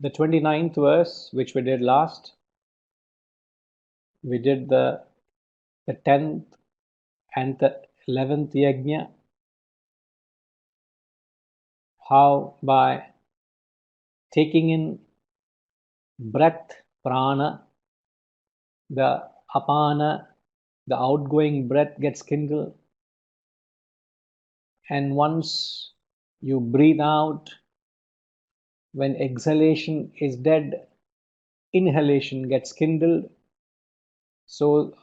the 29th verse, which we did last. We did the 10th and the 11th yajna. How by taking in breath, prana, the apana, the outgoing breath gets kindled. And once you breathe out, when exhalation is dead, inhalation gets kindled. So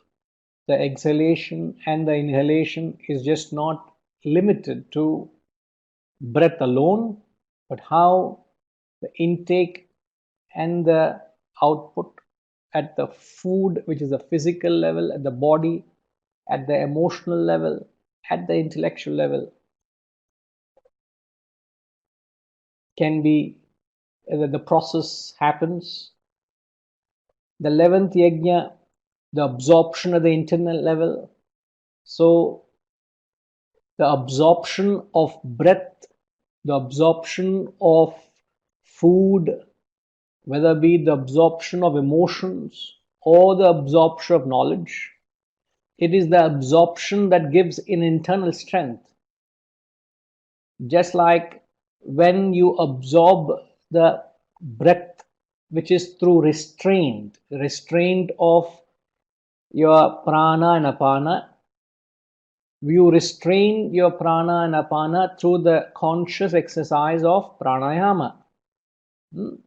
the exhalation and the inhalation is just not limited to breath alone, but how the intake and the output at the food, which is the physical level, at the body, at the emotional level, at the intellectual level, can be the process happens. The 11th yajna, the absorption at the internal level. So the absorption of breath, the absorption of food, whether it be the absorption of emotions or the absorption of knowledge, it is the absorption that gives an internal strength. Just like when you absorb the breath, which is through restraint of your prana and apana, you restrain your prana and apana through the conscious exercise of pranayama.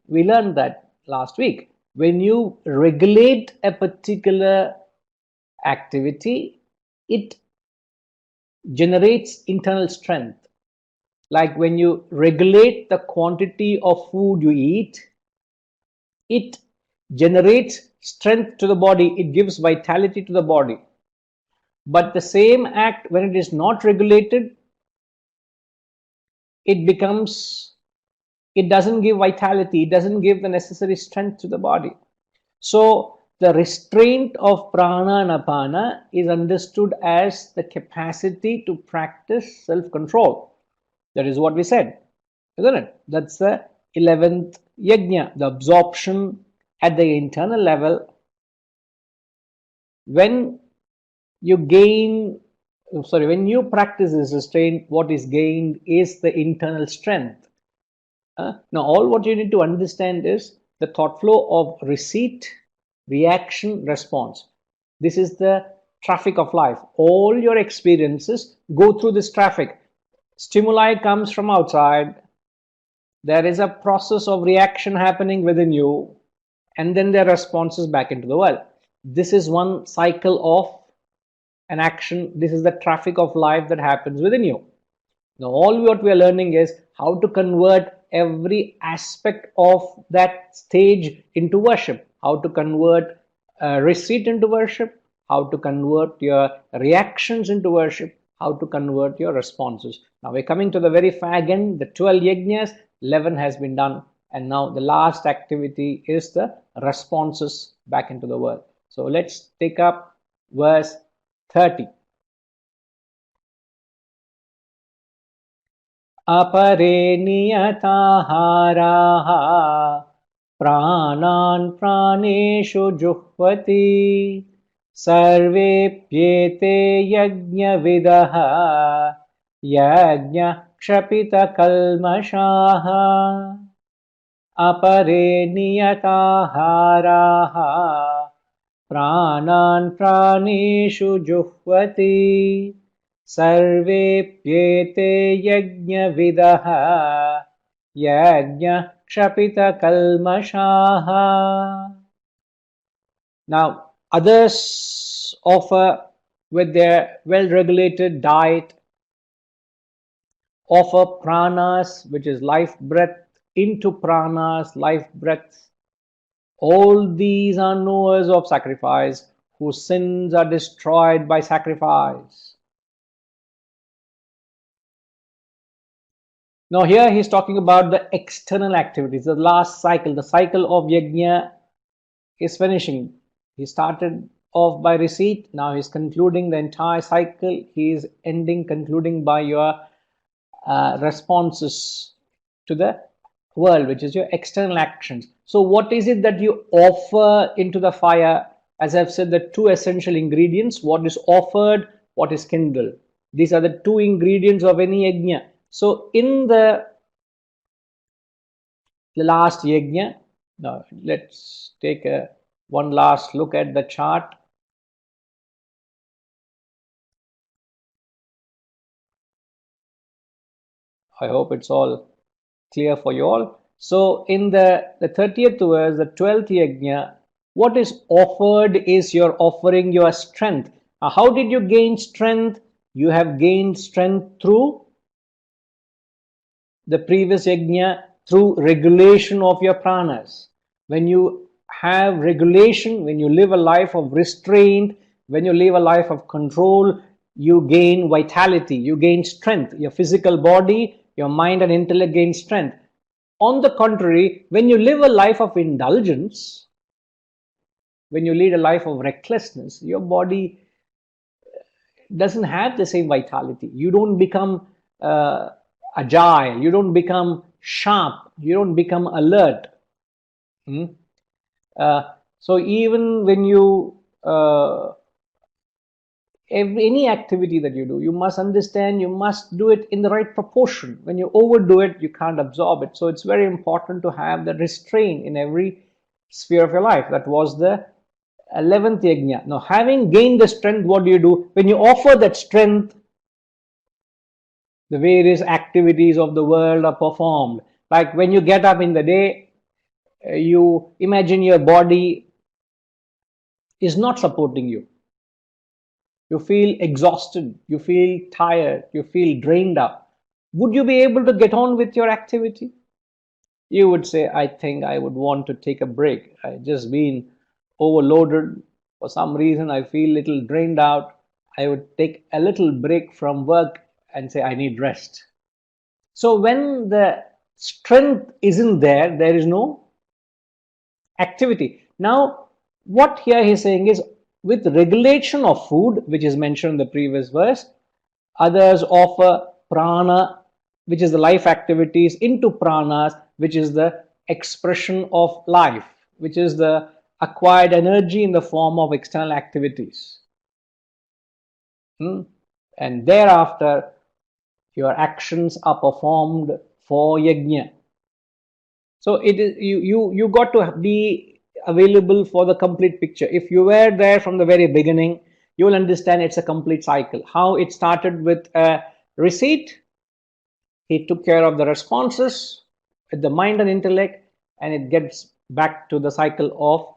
We learned that last week. When you regulate a particular activity, it generates internal strength. Like when you regulate the quantity of food you eat, it generates strength to the body, it gives vitality to the body. But the same act, when it is not regulated, it doesn't give vitality, it doesn't give the necessary strength to the body. So the restraint of prana and apana is understood as the capacity to practice self-control. That is what we said, isn't it? That's the 11th yajna, the absorption at the internal level. When you practice this restraint, what is gained is the internal strength. Now, all what you need to understand is the thought flow of receipt, reaction, response. This is the traffic of life. All your experiences go through this traffic. Stimuli comes from outside. There is a process of reaction happening within you, and then there are responses back into the world. This is one cycle of an action. This is the traffic of life that happens within you. Now, all what we are learning is how to convert every aspect of that stage into worship, how to convert receipt into worship, how to convert your reactions into worship, how to convert your responses. Now we're coming to the very fag end, the 12 yajnas, 11 has been done, and now the last activity is the responses back into the world. So let's take up verse 30. अपरे नियताहाराः प्राणान् प्राणेषु जुह्वति सर्वेप्येते यज्ञविदः यज्ञक्षपितकल्मषाः अपरे नियताहाराः प्राणान् प्राणेषु जुह्वति सर्वेप्येते यज्ञविदः यज्ञक्षपितकल्मषाः. Now, others offer, with their well-regulated diet, offer pranas, which is life breath, into pranas, life breaths. All these are knowers of sacrifice, whose sins are destroyed by sacrifice. Now here he's talking about the external activities, the last cycle, the cycle of yajna is finishing. He started off by receipt, now he's concluding the entire cycle. He is concluding by your responses to the world, which is your external actions. So what is it that you offer into the fire? As I've said, the two essential ingredients: what is offered, what is kindled. These are the two ingredients of any yajna. So in the last yajna, now let's take one last look at the chart. I hope it's all clear for you all. So in the 30th verse, the 12th yajna, what is offered is you're offering your strength. Now, how did you gain strength? You have gained strength through the previous yajna, through regulation of your pranas. When you have regulation, when you live a life of restraint, when you live a life of control, you gain vitality, you gain strength. Your physical body, your mind and intellect gain strength. On the contrary, when you live a life of indulgence, when you lead a life of recklessness, your body doesn't have the same vitality. You don't become agile, you don't become sharp, you don't become alert. So even when you any activity that you do, you must understand, you must do it in the right proportion. When you overdo it, you can't absorb it. So it's very important to have the restraint in every sphere of your life. That was the 11th yajna. Now, having gained the strength, what do? When you offer that strength, the various activities of the world are performed. Like when you get up in the day, you imagine your body is not supporting you. You feel exhausted, you feel tired, you feel drained up. Would you be able to get on with your activity? You would say, I think I would want to take a break. I've just been overloaded. For some reason, I feel a little drained out. I would take a little break from work and say, I need rest. So when the strength isn't there, there is no activity. Now, what here he's saying is, with regulation of food, which is mentioned in the previous verse, others offer prana, which is the life activities, into pranas, which is the expression of life, which is the acquired energy in the form of external activities. And thereafter, your actions are performed for yajna. So it is you got to be available for the complete picture. If you were there from the very beginning, you will understand it's a complete cycle. How it started with a receipt, he took care of the responses with the mind and intellect, and it gets back to the cycle of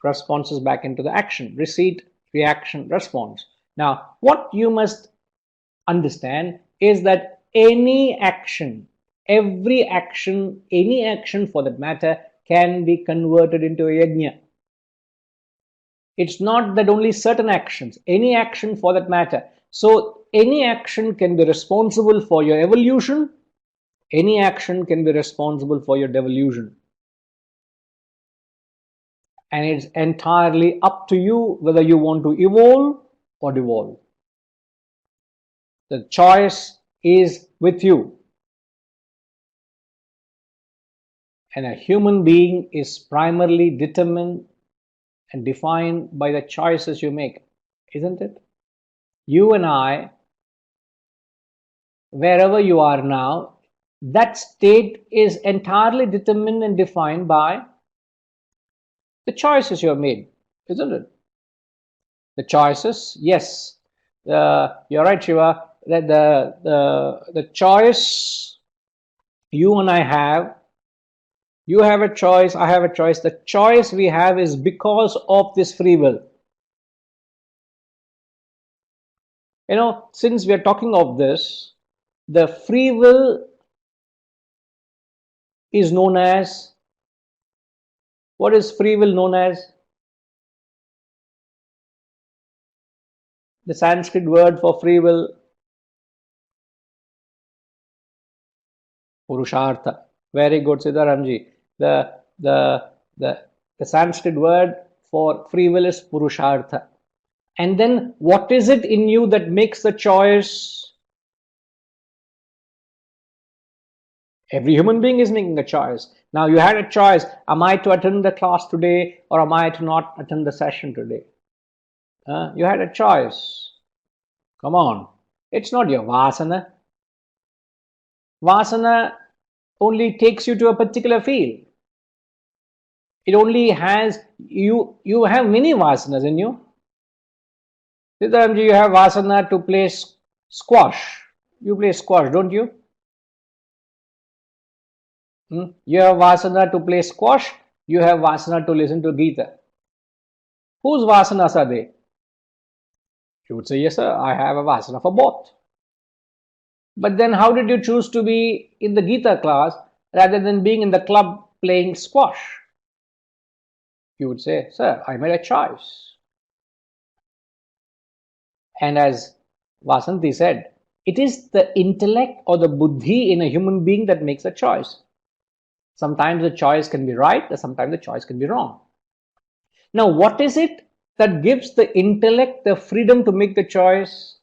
responses back into the action. Receipt, reaction, response. Now, what you must understand is that any action, every action, any action for that matter, can be converted into a yajna. It's not that only certain actions, any action for that matter. So any action can be responsible for your evolution, any action can be responsible for your devolution. And it's entirely up to you whether you want to evolve or devolve. The choice is with you. And a human being is primarily determined and defined by the choices you make, isn't it? You and I, wherever you are now, that state is entirely determined and defined by the choices you have made, isn't it? The choices, yes, you're right, Shiva, that the choice you and I have, you have a choice, I have a choice. The choice we have is because of this free will. You know, since we are talking of this, the free will is known as, what is free will known as? The Sanskrit word for free will, Purushartha. Very good, Siddharamji. The Sanskrit word for free will is Purushartha. And then what is it in you that makes the choice Every human being is making a choice. Now you had a choice. Am I to attend the class today or am I to not attend the session today? You had a choice. Come on. It's not your Vasana. Vasana only takes you to a particular field. It only has, you have many Vasanas in you. Siddharamji, you have Vasana to play squash. You play squash, don't you? You have Vasana to play squash. You have Vasana to listen to Gita. Whose Vasanas are they? You would say, yes sir, I have a Vasana for both. But then how did you choose to be in the Gita class rather than being in the club playing squash? You would say, sir, I made a choice. And as Vasanti said, it is the intellect or the buddhi in a human being that makes a choice. Sometimes the choice can be right, or sometimes the choice can be wrong. Now, what is it that gives the intellect the freedom to make the choice?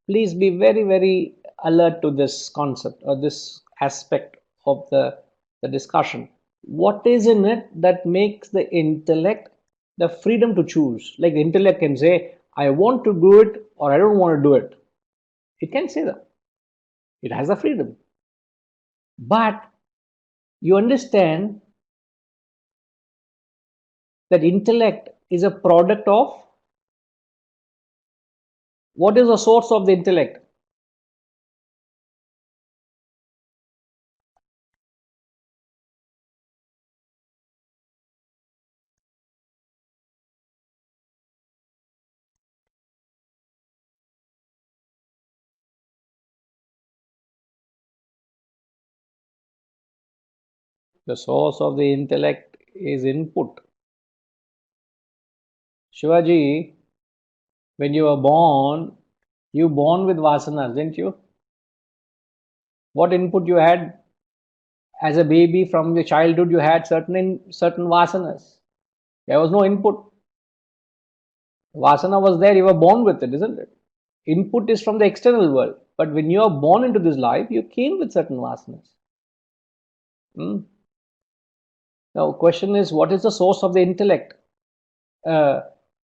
Please be very, very alert to this concept or this aspect of the discussion. What is in it that makes the intellect the freedom to choose? Like the intellect can say, I want to do it or I don't want to do it. It can say that. It has the freedom. But you understand that intellect is a product of, what is the source of the intellect? The source of the intellect is input. Shivaji, when you were born, you born with vasanas, didn't you? What input you had as a baby from your childhood? You had certain vasanas. There was no input. Vasana was there, you were born with it, isn't it? Input is from the external world. But when you are born into this life, you came with certain vasanas. Now, question is, what is the source of the intellect?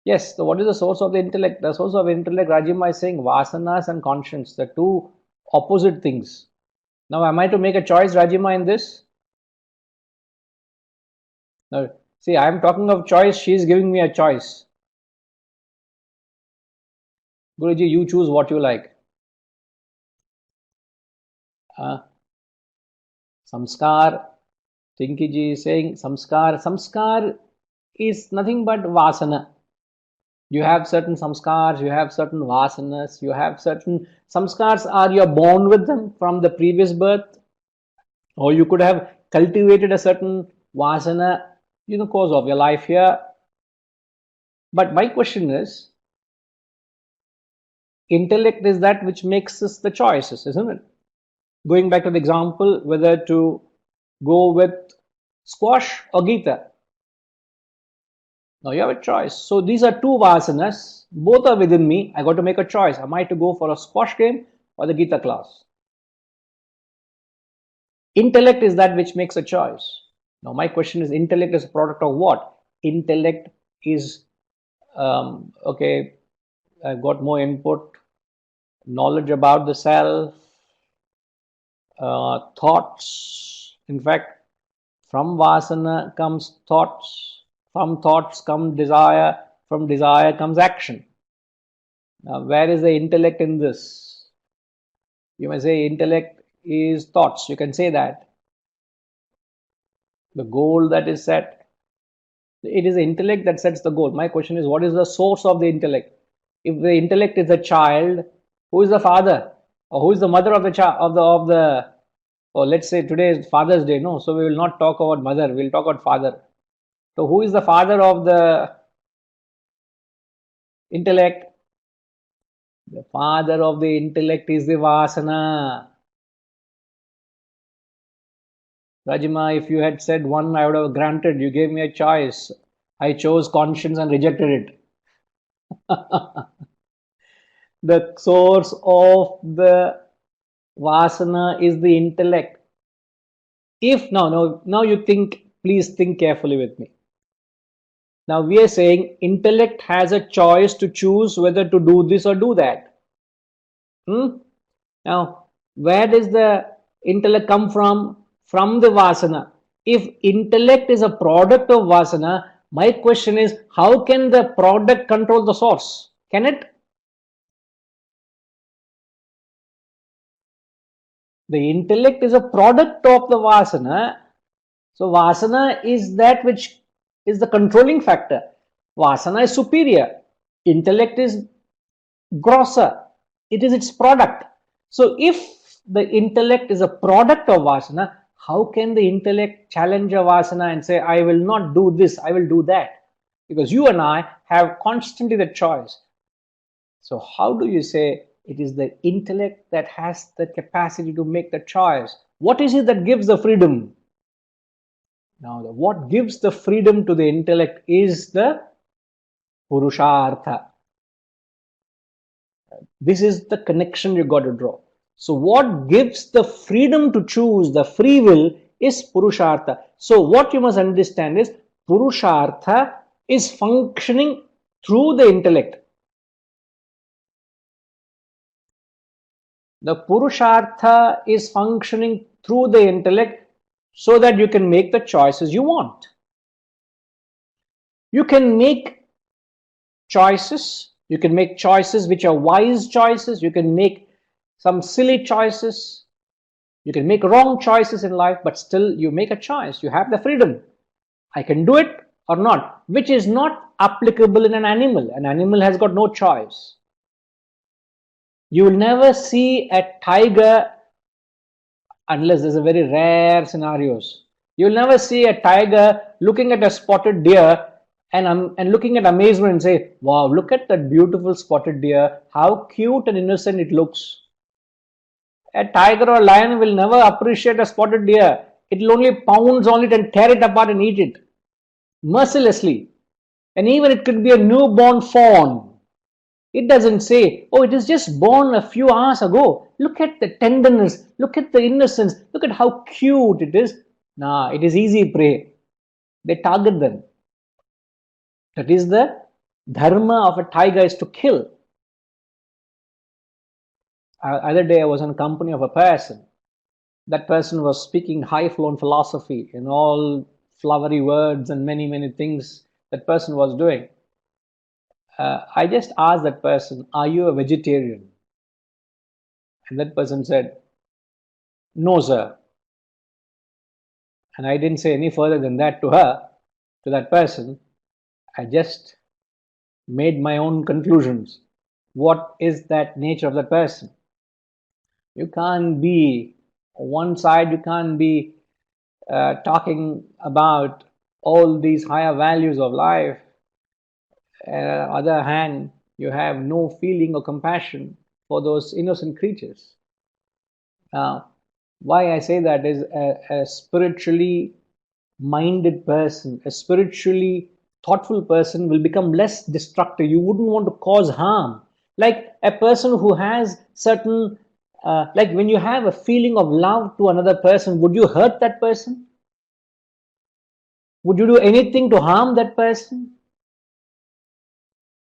Yes, so what is the source of the intellect? The source of intellect, Rajima is saying, vasanas and conscience, the two opposite things. Now, am I to make a choice, Rajima, in this? Now, see, I am talking of choice, she is giving me a choice. Guruji, you choose what you like. Samskar, Tinkiji is saying, samskar is nothing but vasana. You have certain samskars, you have certain vasanas, you have certain samskars are you are born with them from the previous birth, or you could have cultivated a certain vasana in the course of your life here. But my question is, intellect is that which makes us the choices, isn't it? Going back to the example, whether to go with squash or Gita. Now you have a choice. So these are two vasanas, both are within me. I got to make a choice. Am I to go for a squash game or the Gita class? Intellect is that which makes a choice. Now my question is, intellect is a product of what? Intellect is, okay, I've got more input, knowledge about the self, thoughts. In fact, from vasana comes thoughts, from thoughts come desire, from desire comes action. Now, where is the intellect in this? You may say intellect is thoughts. You can say that. The goal that is set, it is the intellect that sets the goal. My question is, what is the source of the intellect? If the intellect is a child, who is the father? Or who is the mother of the child, or let's say today is Father's Day, no? So we will not talk about mother, we'll talk about father. So who is the father of the intellect? The father of the intellect is the Vasana. Rajima, if you had said one, I would have granted. You gave me a choice. I chose conscience and rejected it. The source of the Vasana is the intellect. If now you think, please think carefully with me. Now we are saying intellect has a choice to choose whether to do this or do that. Now, where does the intellect come from? From the Vasana. If intellect is a product of Vasana, my question is, how can the product control the source? Can it? The intellect is a product of the Vasana. So Vasana is that which is the controlling factor. Vasana is superior. Intellect is grosser. It is its product. So if the intellect is a product of Vasana, how can the intellect challenge a Vasana and say, I will not do this, I will do that? Because you and I have constantly the choice. So how do you say it is the intellect that has the capacity to make the choice? What is it that gives the freedom? Now, what gives the freedom to the intellect is the Purushartha. This is the connection you got to draw. So what gives the freedom to choose, the free will, is Purushartha. So what you must understand is Purushartha is functioning through the intellect. The Purushartha is functioning through the intellect so that you can make the choices you want. You can make choices. You can make choices which are wise choices. You can make some silly choices. You can make wrong choices in life, but still you make a choice. You have the freedom. I can do it or not, which is not applicable in an animal. An animal has got no choice. You will never see a tiger, unless there's a very rare scenarios. You will never see a tiger looking at a spotted deer and looking at amazement and say, wow, look at that beautiful spotted deer, how cute and innocent it looks. A tiger or a lion will never appreciate a spotted deer. It will only pounce on it and tear it apart and eat it mercilessly. And even it could be a newborn fawn. It doesn't say, oh, it is just born a few hours ago. Look at the tenderness. Look at the innocence. Look at how cute it is. Nah, it is easy prey. They target them. That is the dharma of a tiger, is to kill. Other day I was in company of a person. That person was speaking high-flown philosophy in all flowery words and many, many things that person was doing. I just asked that person, are you a vegetarian? And that person said, no, sir. And I didn't say any further than that to her, to that person. I just made my own conclusions. What is that nature of that person? You can't be, on one side, you can't be talking about all these higher values of life. On the other hand, you have no feeling or compassion for those innocent creatures. Now, why I say that is a spiritually minded person, a spiritually thoughtful person will become less destructive. You wouldn't want to cause harm. Like a person who has certain, like when you have a feeling of love to another person, would you hurt that person? Would you do anything to harm that person?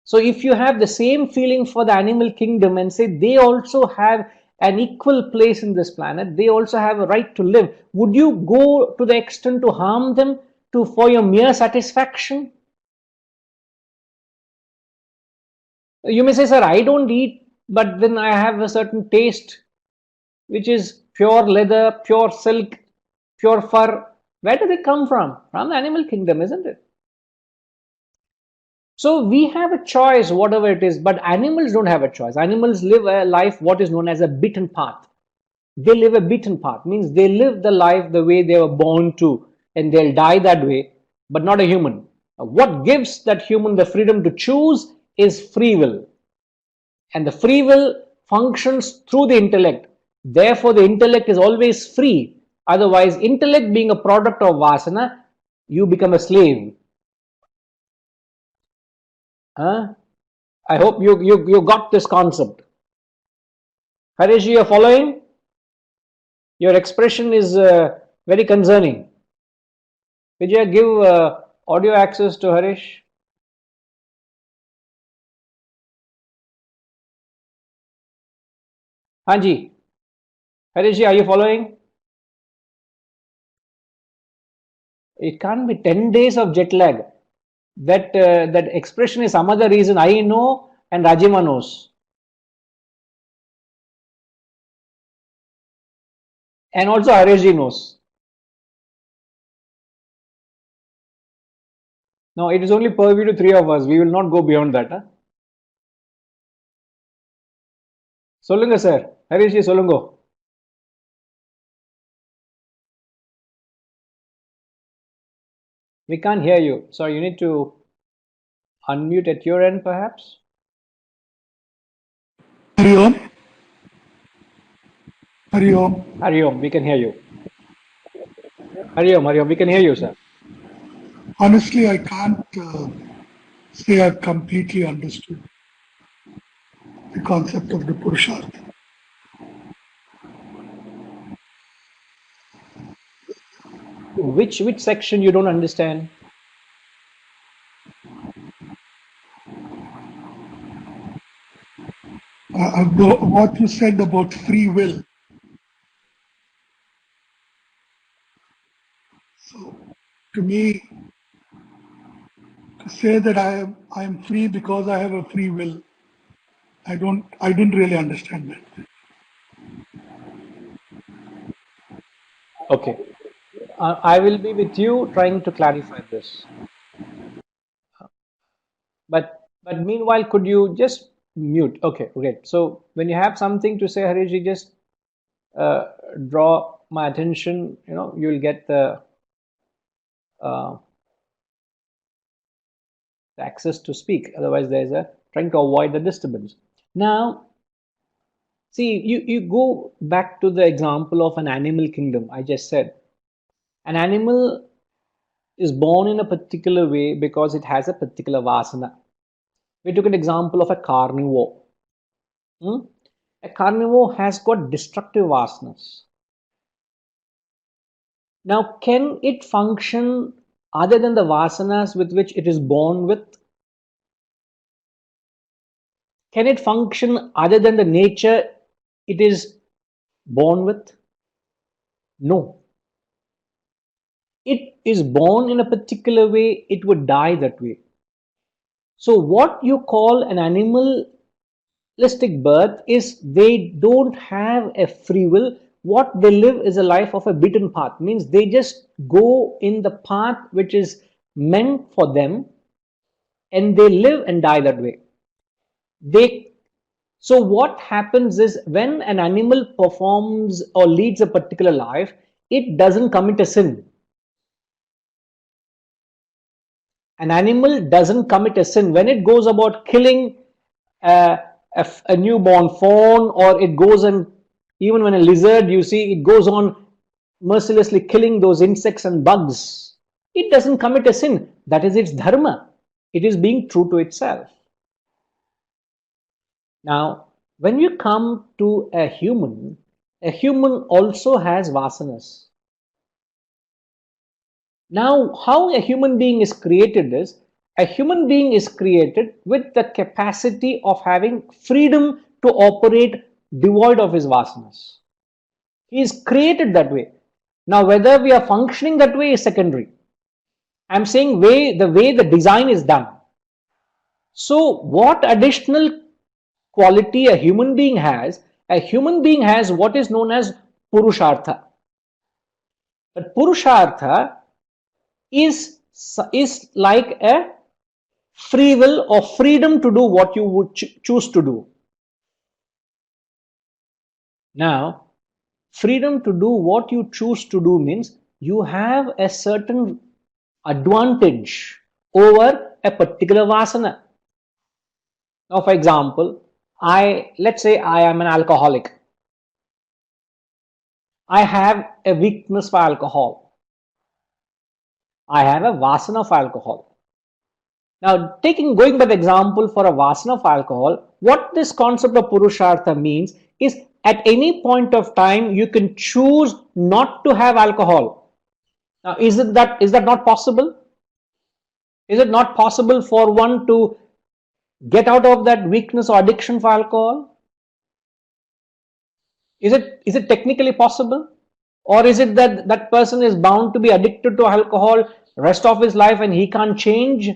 So if you have the same feeling for the animal kingdom and say they also have an equal place in this planet, they also have a right to live, would you go to the extent to harm them for your mere satisfaction? You may say, sir, I don't eat, but then I have a certain taste which is pure leather, pure silk, pure fur. Where does it come from? From the animal kingdom, isn't it? So we have a choice, whatever it is, but animals don't have a choice. Animals live a life what is known as a beaten path. They live a beaten path, means they live the life the way they were born to, and they'll die that way, but not a human. What gives that human the freedom to choose is free will. And the free will functions through the intellect. Therefore, the intellect is always free. Otherwise, intellect being a product of Vasana, you become a slave. I hope you got this concept. Harish, you are following? Your expression is very concerning. Vijay, give audio access to Harish. Hanji, Harish, are you following? It can't be 10 days of jet lag. That expression is some other reason I know and Rajima knows. And also Harishji knows. Now it is only purview to three of us. We will not go beyond that. Huh? Solunga sir. Harishji solungo. We can't hear you. So you need to unmute at your end perhaps. Hari Om. Hari Om. Hari Om, we can hear you. Hari Om, we can hear you, sir. Honestly, I can't say I've completely understood the concept of the Purushartha. Which section you don't understand? What you said about free will. So, to me, to say that I am free because I have a free will, I didn't really understand that. Okay. I will be with you trying to clarify this. But meanwhile, could you just mute? Okay, great. So when you have something to say, Harishji, just draw my attention. You know, you'll get the access to speak. Otherwise, there's a trying to avoid the disturbance. Now, see, you go back to the example of an animal kingdom. I just said an animal is born in a particular way because it has a particular vasana. We took an example of a carnivore. A carnivore has got destructive vasanas. Now, can it function other than the vasanas with which it is born with? Can it function other than the nature it is born with? No. It is born in a particular way, it would die that way. So what you call an animalistic birth is they don't have a free will. What they live is a life of a beaten path, means they just go in the path which is meant for them and they live and die that way. So what happens is when an animal performs or leads a particular life, it doesn't commit a sin. An animal doesn't commit a sin. When it goes about killing a newborn fawn, or it goes and even when a lizard, you see, it goes on mercilessly killing those insects and bugs. It doesn't commit a sin. That is its dharma. It is being true to itself. Now, when you come to a human also has vasanas. Now, how a human being is created is, a human being is created with the capacity of having freedom to operate devoid of his vasanas. He is created that way. Now, whether we are functioning that way is secondary. I'm saying the way the design is done. So, what additional quality a human being has? A human being has what is known as Purushartha. But Purushartha is like a free will or freedom to do what you would choose to do. Now, freedom to do what you choose to do means you have a certain advantage over a particular vasana. Now, for example, let's say I am an alcoholic. I have a weakness for alcohol. I have a vasana of alcohol. Now, going by the example for a vasana of alcohol, what this concept of Purushartha means is at any point of time you can choose not to have alcohol. Now, is that not possible? Is it not possible for one to get out of that weakness or addiction for alcohol? Is it technically possible? Or is it that that person is bound to be addicted to alcohol rest of his life and he can't change?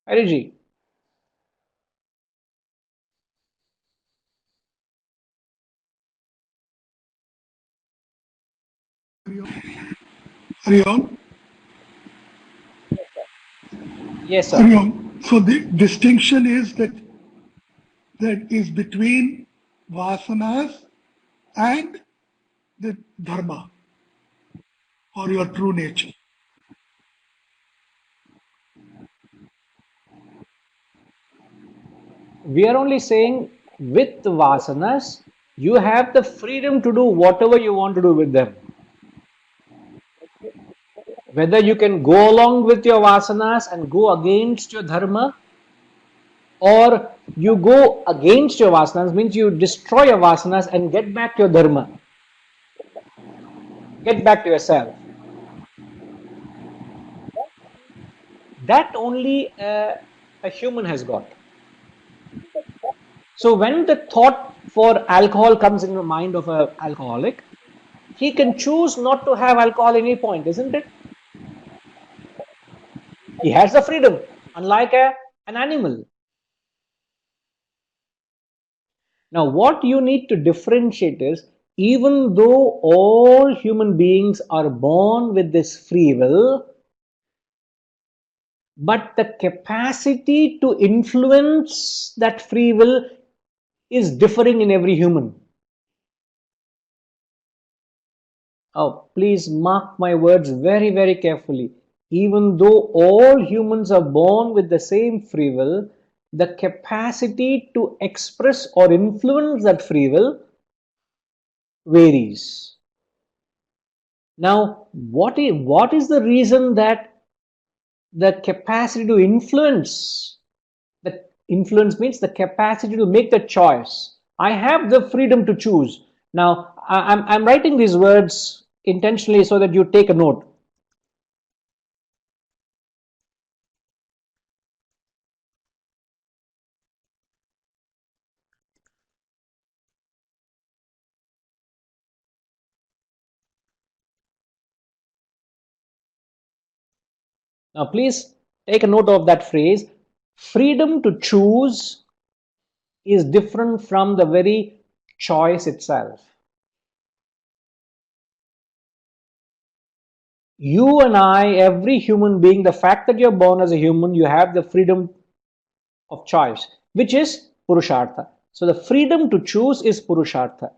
Hariji. Hari Om. Yes, sir. Hari Om. So the distinction is that is between vasanas and the dharma or your true nature. We are only saying with vasanas, you have the freedom to do whatever you want to do with them. Whether you can go along with your vasanas and go against your dharma, or you go against your vasanas, means you destroy your vasanas and get back to your dharma. Get back to yourself. That only a human has got. So when the thought for alcohol comes in the mind of an alcoholic, he can choose not to have alcohol at any point, isn't it? He has the freedom, unlike an animal. Now, what you need to differentiate is, even though all human beings are born with this free will, but the capacity to influence that free will is differing in every human. Oh, please mark my words very, very carefully. Even though all humans are born with the same free will, the capacity to express or influence that free will varies. Now, what is the reason that the capacity to influence, the influence means the capacity to make the choice. I have the freedom to choose. Now, I'm writing these words intentionally so that you take a note. Now, please take a note of that phrase. Freedom to choose is different from the very choice itself. You and I, every human being, the fact that you're born as a human, you have the freedom of choice, which is Purushartha. So the freedom to choose is Purushartha.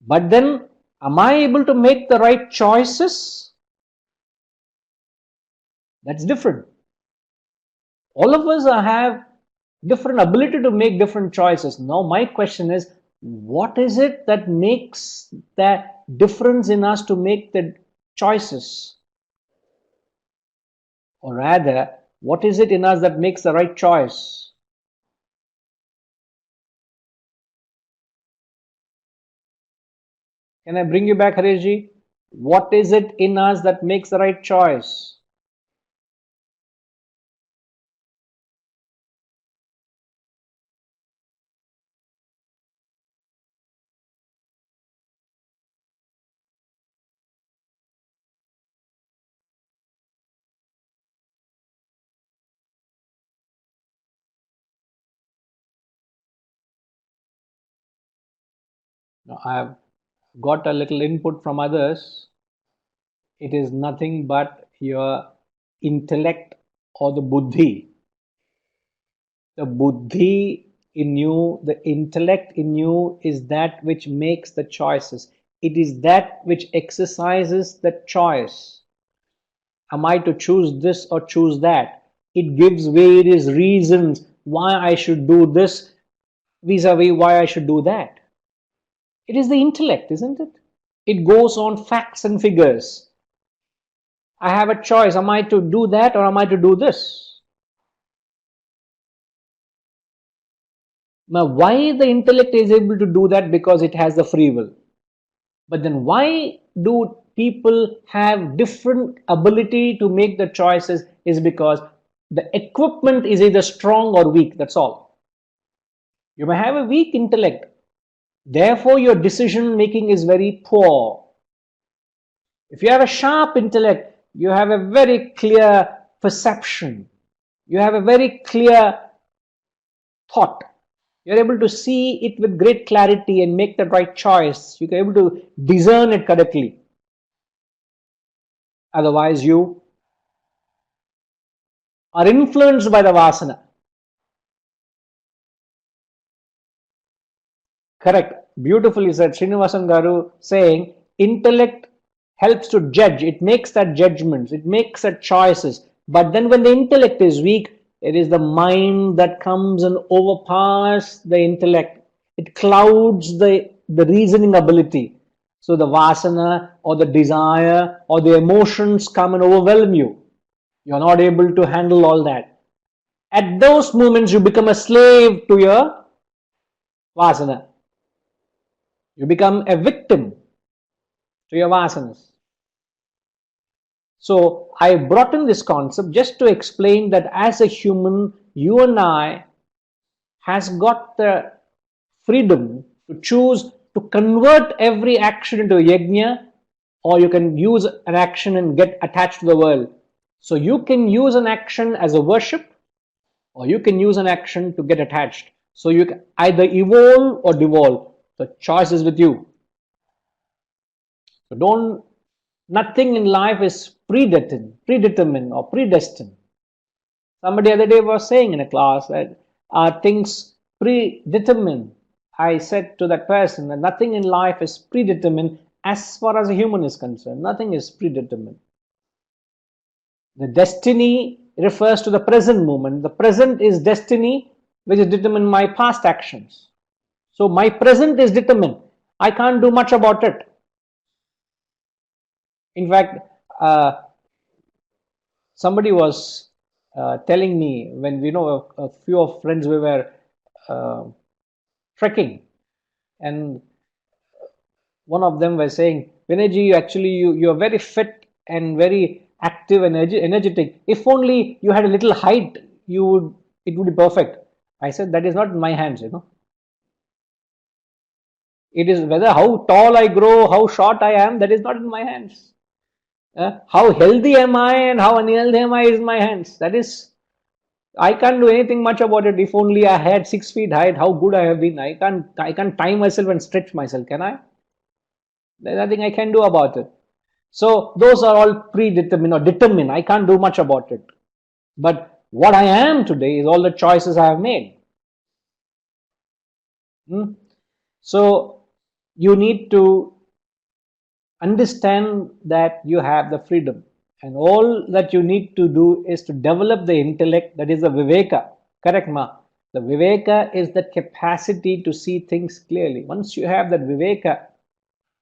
But then, am I able to make the right choices? That's different. All of us have different ability to make different choices. Now my question is, what is it that makes that difference in us to make the choices? Or rather, what is it in us that makes the right choice? Can I bring you back, Harishji? What is it in us that makes the right choice? Now, I have got a little input from others. It is nothing but your intellect or the buddhi. The buddhi in you, the intellect in you is that which makes the choices. It is that which exercises the choice. Am I to choose this or choose that? It gives various reasons why I should do this vis-a-vis why I should do that. It is the intellect, isn't it? It goes on facts and figures. I have a choice. Am I to do that or am I to do this? Now, why the intellect is able to do that? Because it has the free will. But then why do people have different ability to make the choices? Is because the equipment is either strong or weak. That's all. You may have a weak intellect. Therefore, your decision making is very poor. If you have a sharp intellect, you have a very clear perception. You have a very clear thought. You're able to see it with great clarity and make the right choice. You're able to discern it correctly. Otherwise, you are influenced by the Vasana. Correct. Beautifully said. Srinivasan Garu saying intellect helps to judge. It makes that judgments. It makes that choices. But then when the intellect is weak, it is the mind that comes and overpowers the intellect. It clouds the reasoning ability. So the vasana or the desire or the emotions come and overwhelm you. You're not able to handle all that. At those moments, you become a slave to your vasana. You become a victim to your vasanas. So I brought in this concept just to explain that as a human, you and I has got the freedom to choose to convert every action into a yajna, or you can use an action and get attached to the world. So you can use an action as a worship, or you can use an action to get attached. So you can either evolve or devolve. The choice is with you. So nothing in life is predetermined or predestined. Somebody the other day was saying in a class that are things predetermined. I said to that person that nothing in life is predetermined as far as a human is concerned. Nothing is predetermined. The destiny refers to the present moment. The present is destiny, which is determined by past actions. So my present is determined. I can't do much about it. In fact, somebody was telling me when a few of friends we were uh, trekking, and one of them was saying, Vinayji, you're very fit and very active and energetic. If only you had a little height, it would be perfect. I said that is not in my hands. It is whether how tall I grow, how short I am, that is not in my hands. How healthy am I and how unhealthy am I is in my hands. That is, I can't do anything much about it. If only I had 6 feet height, how good I have been. I can't tie myself and stretch myself, can I? There's nothing I can do about it. So those are all predetermined or determined. I can't do much about it. But what I am today is all the choices I have made. So you need to understand that you have the freedom, and all that you need to do is to develop the intellect, that is the viveka. Correct, ma? The viveka is the capacity to see things clearly. Once you have that viveka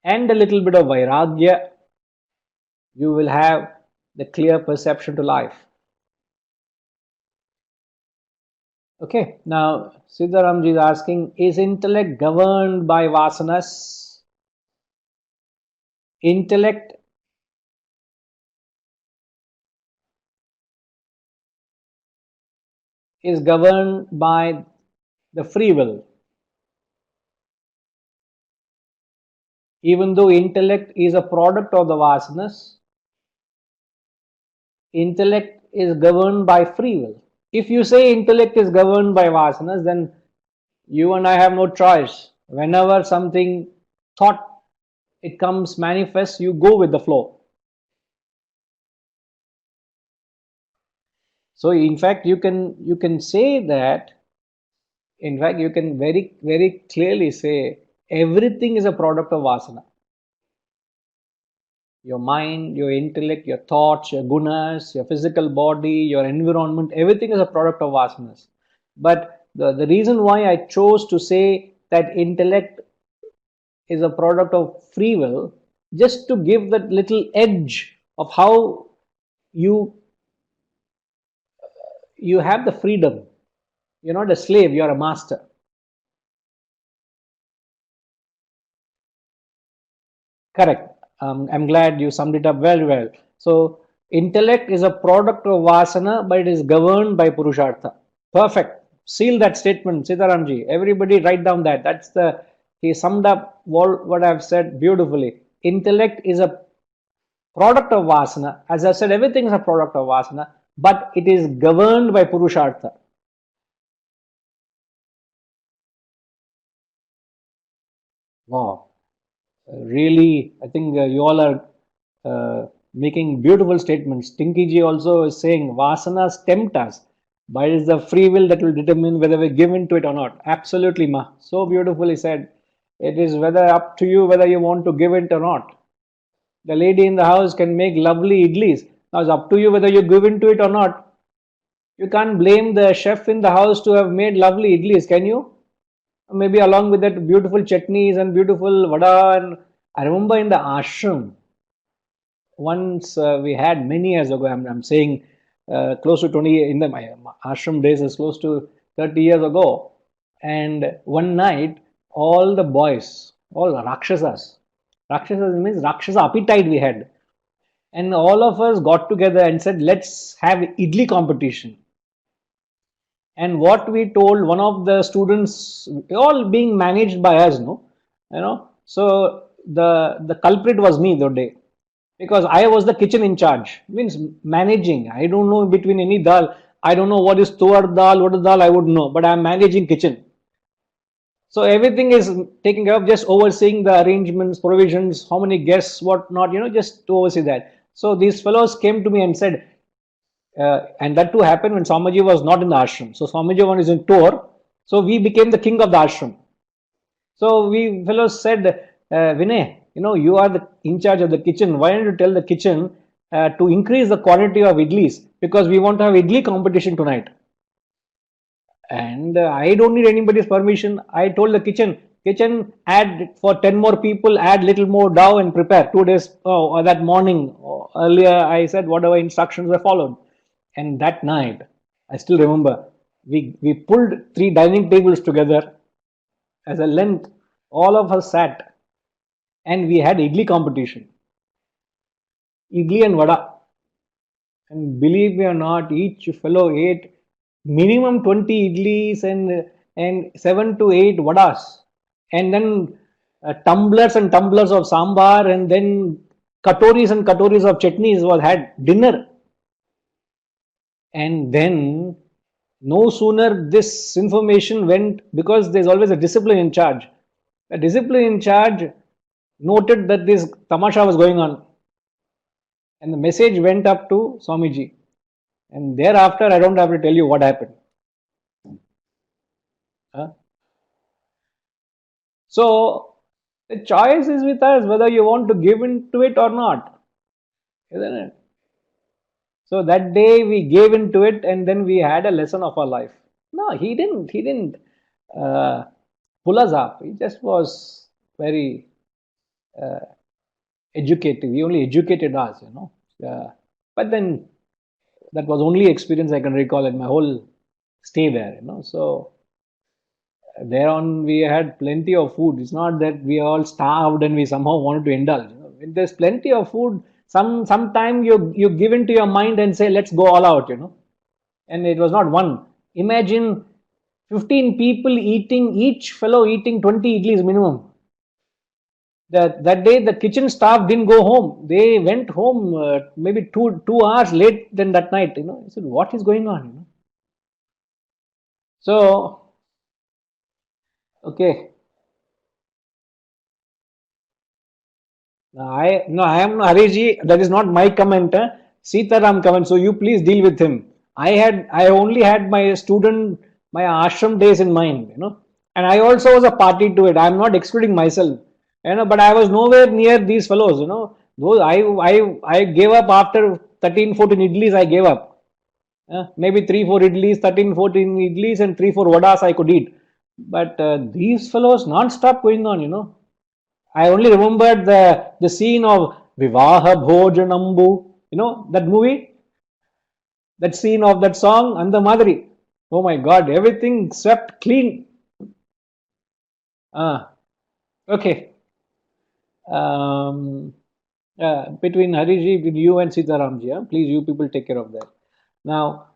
and a little bit of vairagya, you will have the clear perception to life. Okay, now Siddharamji is asking, is intellect governed by vasanas? Intellect is governed by the free will. Even though intellect is a product of the vasanas, intellect is governed by free will. If you say intellect is governed by vasanas, then you and I have no choice. Whenever something thought it comes manifest, you go with the flow. So in fact, you can say that. In fact, you can very very clearly say everything is a product of vasana. Your mind, your intellect, your thoughts, your gunas, your physical body, your environment, everything is a product of vasanas. But the reason why I chose to say that intellect is a product of free will, just to give that little edge of how you you have the freedom. You're not a slave, you're a master. Correct. I'm glad you summed it up very well. So, intellect is a product of Vasana, but it is governed by Purushartha. Perfect. Seal that statement, Sitaramji. Everybody write down that. He summed up what I've said beautifully. Intellect is a product of Vasana. As I said, everything is a product of Vasana, but it is governed by Purushartha. Wow. Really, I think you all are making beautiful statements. Tinky ji also is saying Vasanas tempt us, but it is the free will that will determine whether we give in to it or not. Absolutely, Ma. So beautifully said. It is whether up to you whether you want to give it or not. The lady in the house can make lovely idlis. Now it's up to you whether you give in to it or not. You can't blame the chef in the house to have made lovely idlis, can you? Maybe along with that beautiful chutneys and beautiful vada. And I remember in the ashram, once we had many years ago, I'm saying close to 20, in the my ashram days is close to 30 years ago. And one night, all the boys, all Rakshasas means Rakshasa appetite we had. And all of us got together and said, let's have idli competition. And what we told one of the students, all being managed by us, no, so the culprit was me that day, because I was the kitchen in charge, means managing. I don't know between any dal. I don't know what is tuar dal, what is dal, I would know, but I'm managing kitchen. So everything is taken care of, just overseeing the arrangements, provisions, how many guests, what not, just to oversee that. So these fellows came to me and said, and that too happened when Swamiji was not in the ashram. So Swamiji was in tour. So we became the king of the ashram. So we fellows said, Vinay, you are in charge of the kitchen. Why don't you tell the kitchen to increase the quantity of idlis, because we want to have idli competition tonight. And I don't need anybody's permission. I told the kitchen, add for 10 more people, add little more dough and prepare 2 days. That morning, earlier I said whatever instructions were followed. And that night, I still remember, we pulled 3 dining tables together as a length. All of us sat and we had idli competition. Idli and vada. And believe me or not, each fellow ate minimum 20 idlis and 7 to 8 vadas, and then tumblers and tumblers of sambar, and then katoris and katoris of chutneys was had dinner. And then no sooner this information went, because there's always a discipline in charge. The discipline in charge noted that this tamasha was going on, and the message went up to Swamiji. And thereafter, I don't have to tell you what happened. So the choice is with us whether you want to give into it or not, isn't it? So that day we gave into it, and then we had a lesson of our life. No, he didn't. He didn't pull us up. He just was very educative. He only educated us, but then that was only experience I can recall in my whole stay there, So thereon we had plenty of food. It's not that we all starved and we somehow wanted to indulge. When there's plenty of food, sometime you give into your mind and say, let's go all out, And it was not one. Imagine 15 people eating, each fellow eating 20 idlis minimum. That day the kitchen staff didn't go home. They went home maybe two hours late than that night. I said, what is going on? So okay. I am Hariji. That is not my comment. Sitaram comment. So you please deal with him. I only had my student, my ashram days in mind, and I also was a party to it. I am not excluding myself, but I was nowhere near these fellows, Those I gave up after 13, 14 idlis. I gave up. Maybe 3, 4 idlis, 13, 14 idlis, and 3, 4 vadas I could eat. But these fellows non-stop going on, I only remembered the scene of Vivaha Bhojanambu, that movie, that scene of that song, and the Madri. Oh my God, everything swept clean. Okay. Between Hariji, with you and Sitaramji. Please, you people take care of that. Now,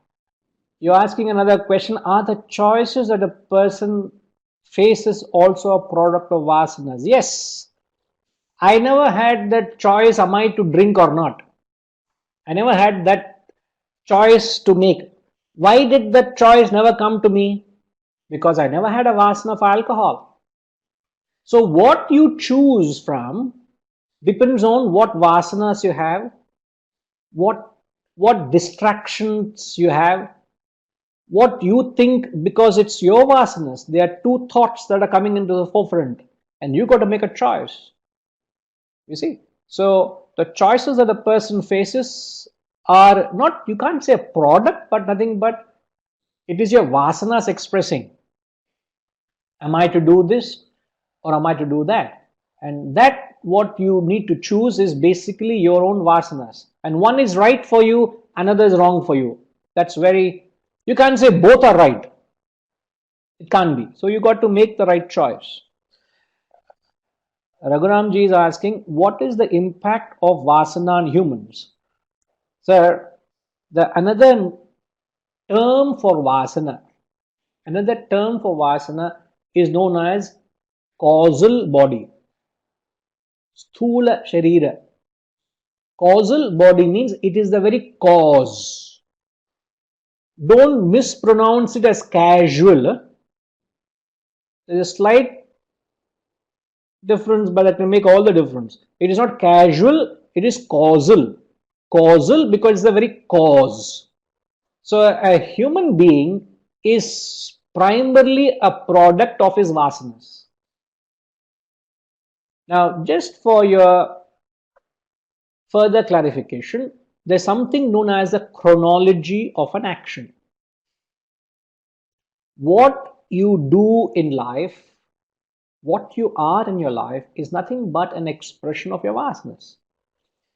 you're asking another question. Are the choices that a person faces also a product of vasanas? Yes. I never had that choice, am I to drink or not? I never had that choice to make. Why did that choice never come to me? Because I never had a vasana for alcohol. So what you choose from depends on what vasanas you have, what distractions you have, what you think, because it's your vasanas. There are two thoughts that are coming into the forefront, and you got to make a choice. You see, so the choices that a person faces are not, you can't say a product, but nothing but it is your vasanas expressing. Am I to do this or am I to do that? And that what you need to choose is basically your own vasanas. And one is right for you, another is wrong for you. That's very, you can't say both are right. It can't be. So you got to make the right choice. Raghuramji is asking, what is the impact of vasana on humans? Sir, another term for vasana, is known as causal body. Sthula Sharira. Causal body means it is the very cause. Don't mispronounce it as casual. There is a slight difference, but that can make all the difference. It is not casual, it is causal. Causal because it's the very cause. So a human being is primarily a product of his vasanas. Now, just for your further clarification, there's something known as the chronology of an action. What you do in life, what you are in your life, is nothing but an expression of your vasanas.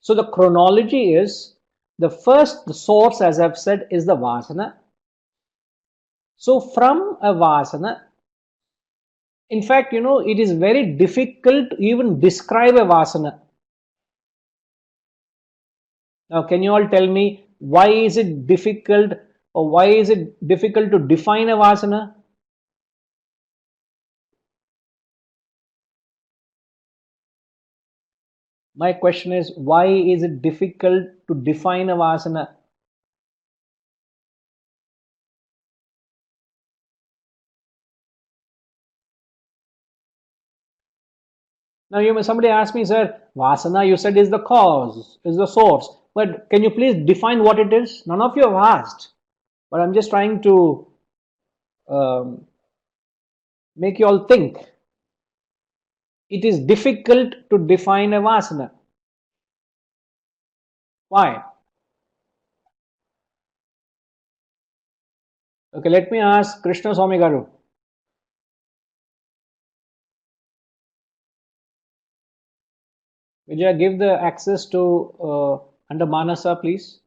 So the chronology is, the source, as I've said, is the vasana. So from a vasana, in fact, it is very difficult to even describe a vasana. Now, can you all tell me why is it difficult, or why is it difficult to define a vasana? My question is, why is it difficult to define a vasana? Now, somebody asked me, sir, vasana you said is the cause, is the source. But can you please define what it is? None of you have asked. But I'm just trying to make you all think. It is difficult to define a vasana. Why? Okay, let me ask Krishna Swami Garu. Vijay, give the access to under Manasa, please.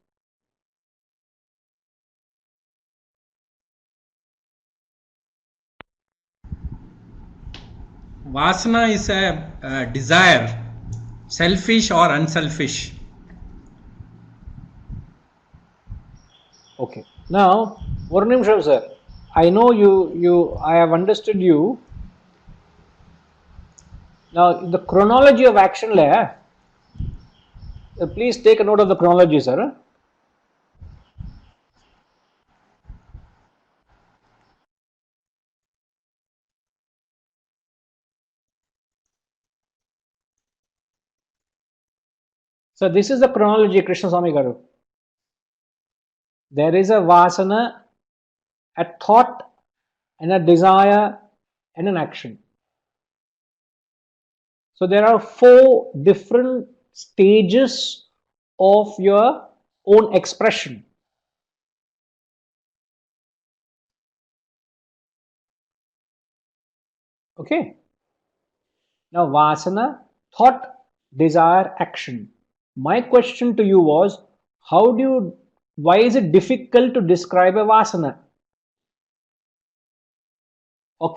Vasana is a desire, selfish or unselfish. Okay. Now, Varnimsham sir, I know I have understood you. Now, the chronology of action layer, please take a note of the chronology, sir. So, this is the chronology, Krishna Swami Garu. There is a vasana, a thought, and a desire, and an action. So, there are 4 different stages of your own expression. Okay. Now, vasana, thought, desire, action. My question to you was, why is it difficult to describe a vasana? Or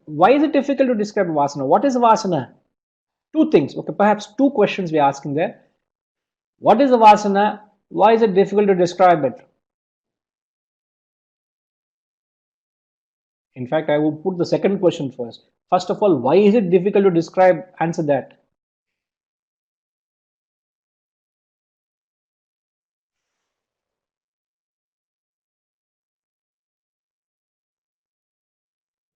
why is it difficult to describe a vasana? What is vasana? Two things, okay, perhaps two questions we're asking there. What is a Vasana? Why is it difficult to describe it? In fact, I would put the second question first. First of all, why is it difficult to describe? Answer that.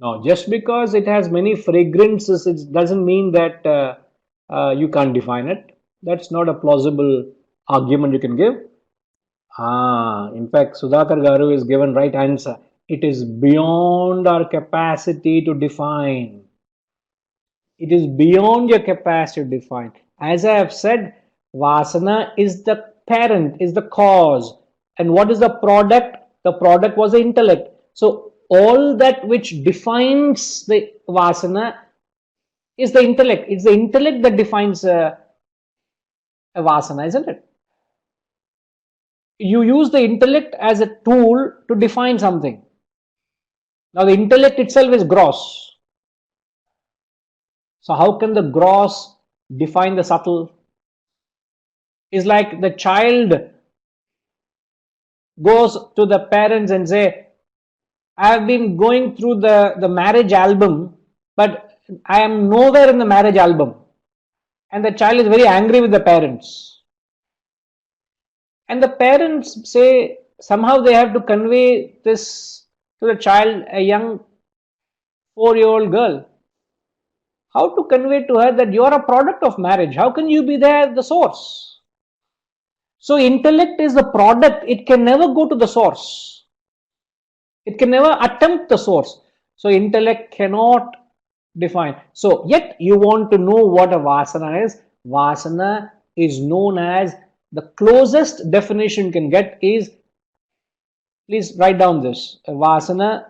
Now, just because it has many fragrances, it doesn't mean that you can't define it. That's not a plausible argument you can give. In fact, Sudhakar Garu is given right answer. It is beyond our capacity to define. It is beyond your capacity to define. As I have said, Vasana is the parent, is the cause. And what is the product? The product was the intellect. So all that which defines the Vasana is the intellect. It's the intellect that defines a Vasana, isn't it? You use the intellect as a tool to define something. Now the intellect itself is gross. So how can the gross define the subtle? It's like the child goes to the parents and say, I have been going through the marriage album, but I am nowhere in the marriage album. And the child is very angry with the parents. And the parents say, somehow they have to convey this to the child, a young 4-year-old girl. How to convey to her that you are a product of marriage? How can you be there, the source? So intellect is the product. It can never go to the source. It can never attempt the source. So intellect cannot define. So yet you want to know what a Vasana is. Vasana is known as, the closest definition you can get is, please write down this. A Vasana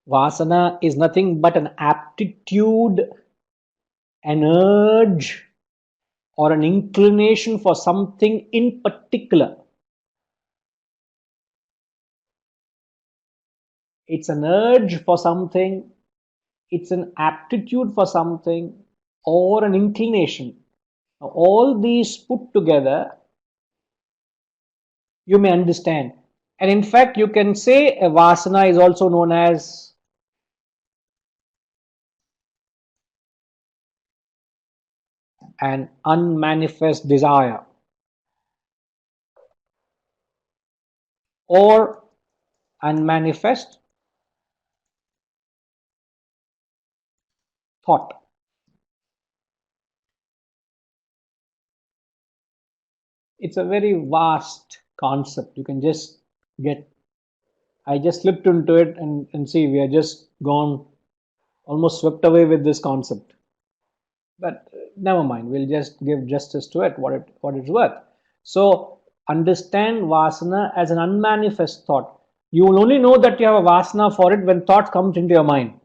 Vasana is nothing but an aptitude, an urge, or an inclination for something in particular. It's an urge for something, it's an aptitude for something, or an inclination. Now, all these put together, you may understand. And in fact, you can say a Vasana is also known as an unmanifest desire or unmanifest thought. It's a very vast concept. You can just get, I just slipped into it and see, we are just gone, almost swept away with this concept. But never mind, we'll just give justice to it, what it's worth. So understand Vasana as an unmanifest thought. You will only know that you have a Vasana for it when thought comes into your mind.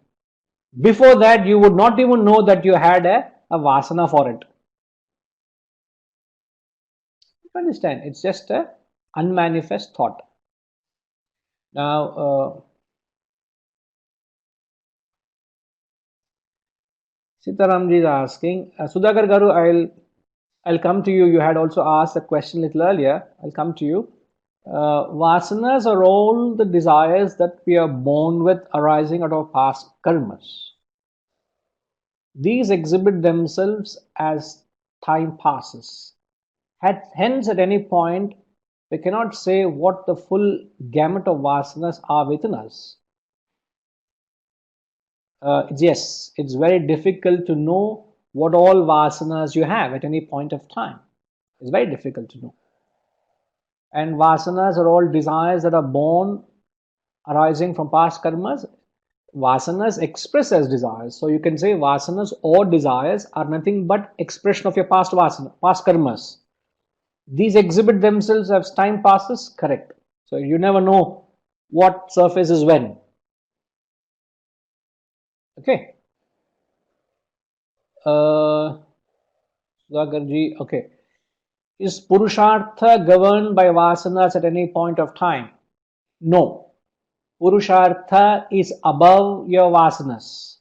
Before that, you would not even know that you had a Vasana for it. You understand? It's just a unmanifest thought. Now, Sitaramji is asking, Sudhakar Garu, I'll come to you. You had also asked a question a little earlier. I'll come to you. Vasanas are all the desires that we are born with arising out of past karmas. These exhibit themselves as time passes. Hence, at any point, we cannot say what the full gamut of vasanas are within us. Yes, it's very difficult to know what all vasanas you have at any point of time. It's very difficult to know. And vasanas are all desires that are born arising from past karmas. Vasanas express as desires. So you can say vasanas or desires are nothing but expression of your past vasana, past karmas. These exhibit themselves as time passes, correct. So you never know what surfaces when. Okay. Uh, Sudhakarji, okay. Is Purushartha governed by Vasanas at any point of time? No. Purushartha is above your Vasanas.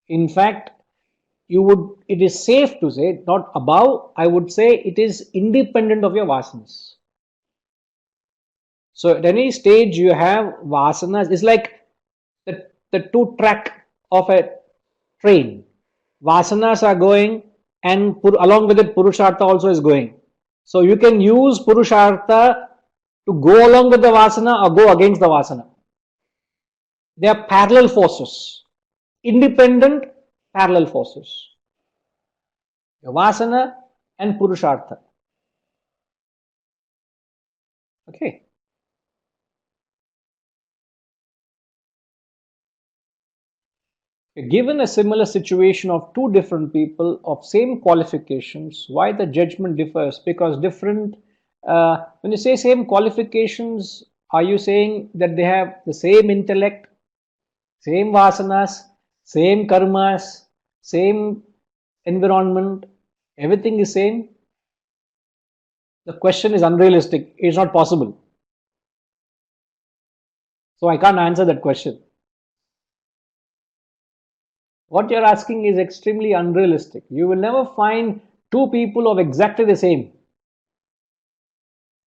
In fact, it is safe to say, not above, I would say it is independent of your Vasanas. So at any stage you have Vasanas, it's like the two track of a train. Vasanas are going and along with it Purushartha also is going. So you can use Purushartha to go along with the Vasana or go against the Vasana. They are parallel forces, independent parallel forces. Your Vasana and Purushartha. Okay. Given a similar situation of two different people of same qualifications, why the judgment differs? Because different, when you say same qualifications, are you saying that they have the same intellect, same vasanas, same karmas, same environment, everything is same? The question is unrealistic. It's not possible. So I can't answer that question. What you're asking is extremely unrealistic. You will never find two people of exactly the same.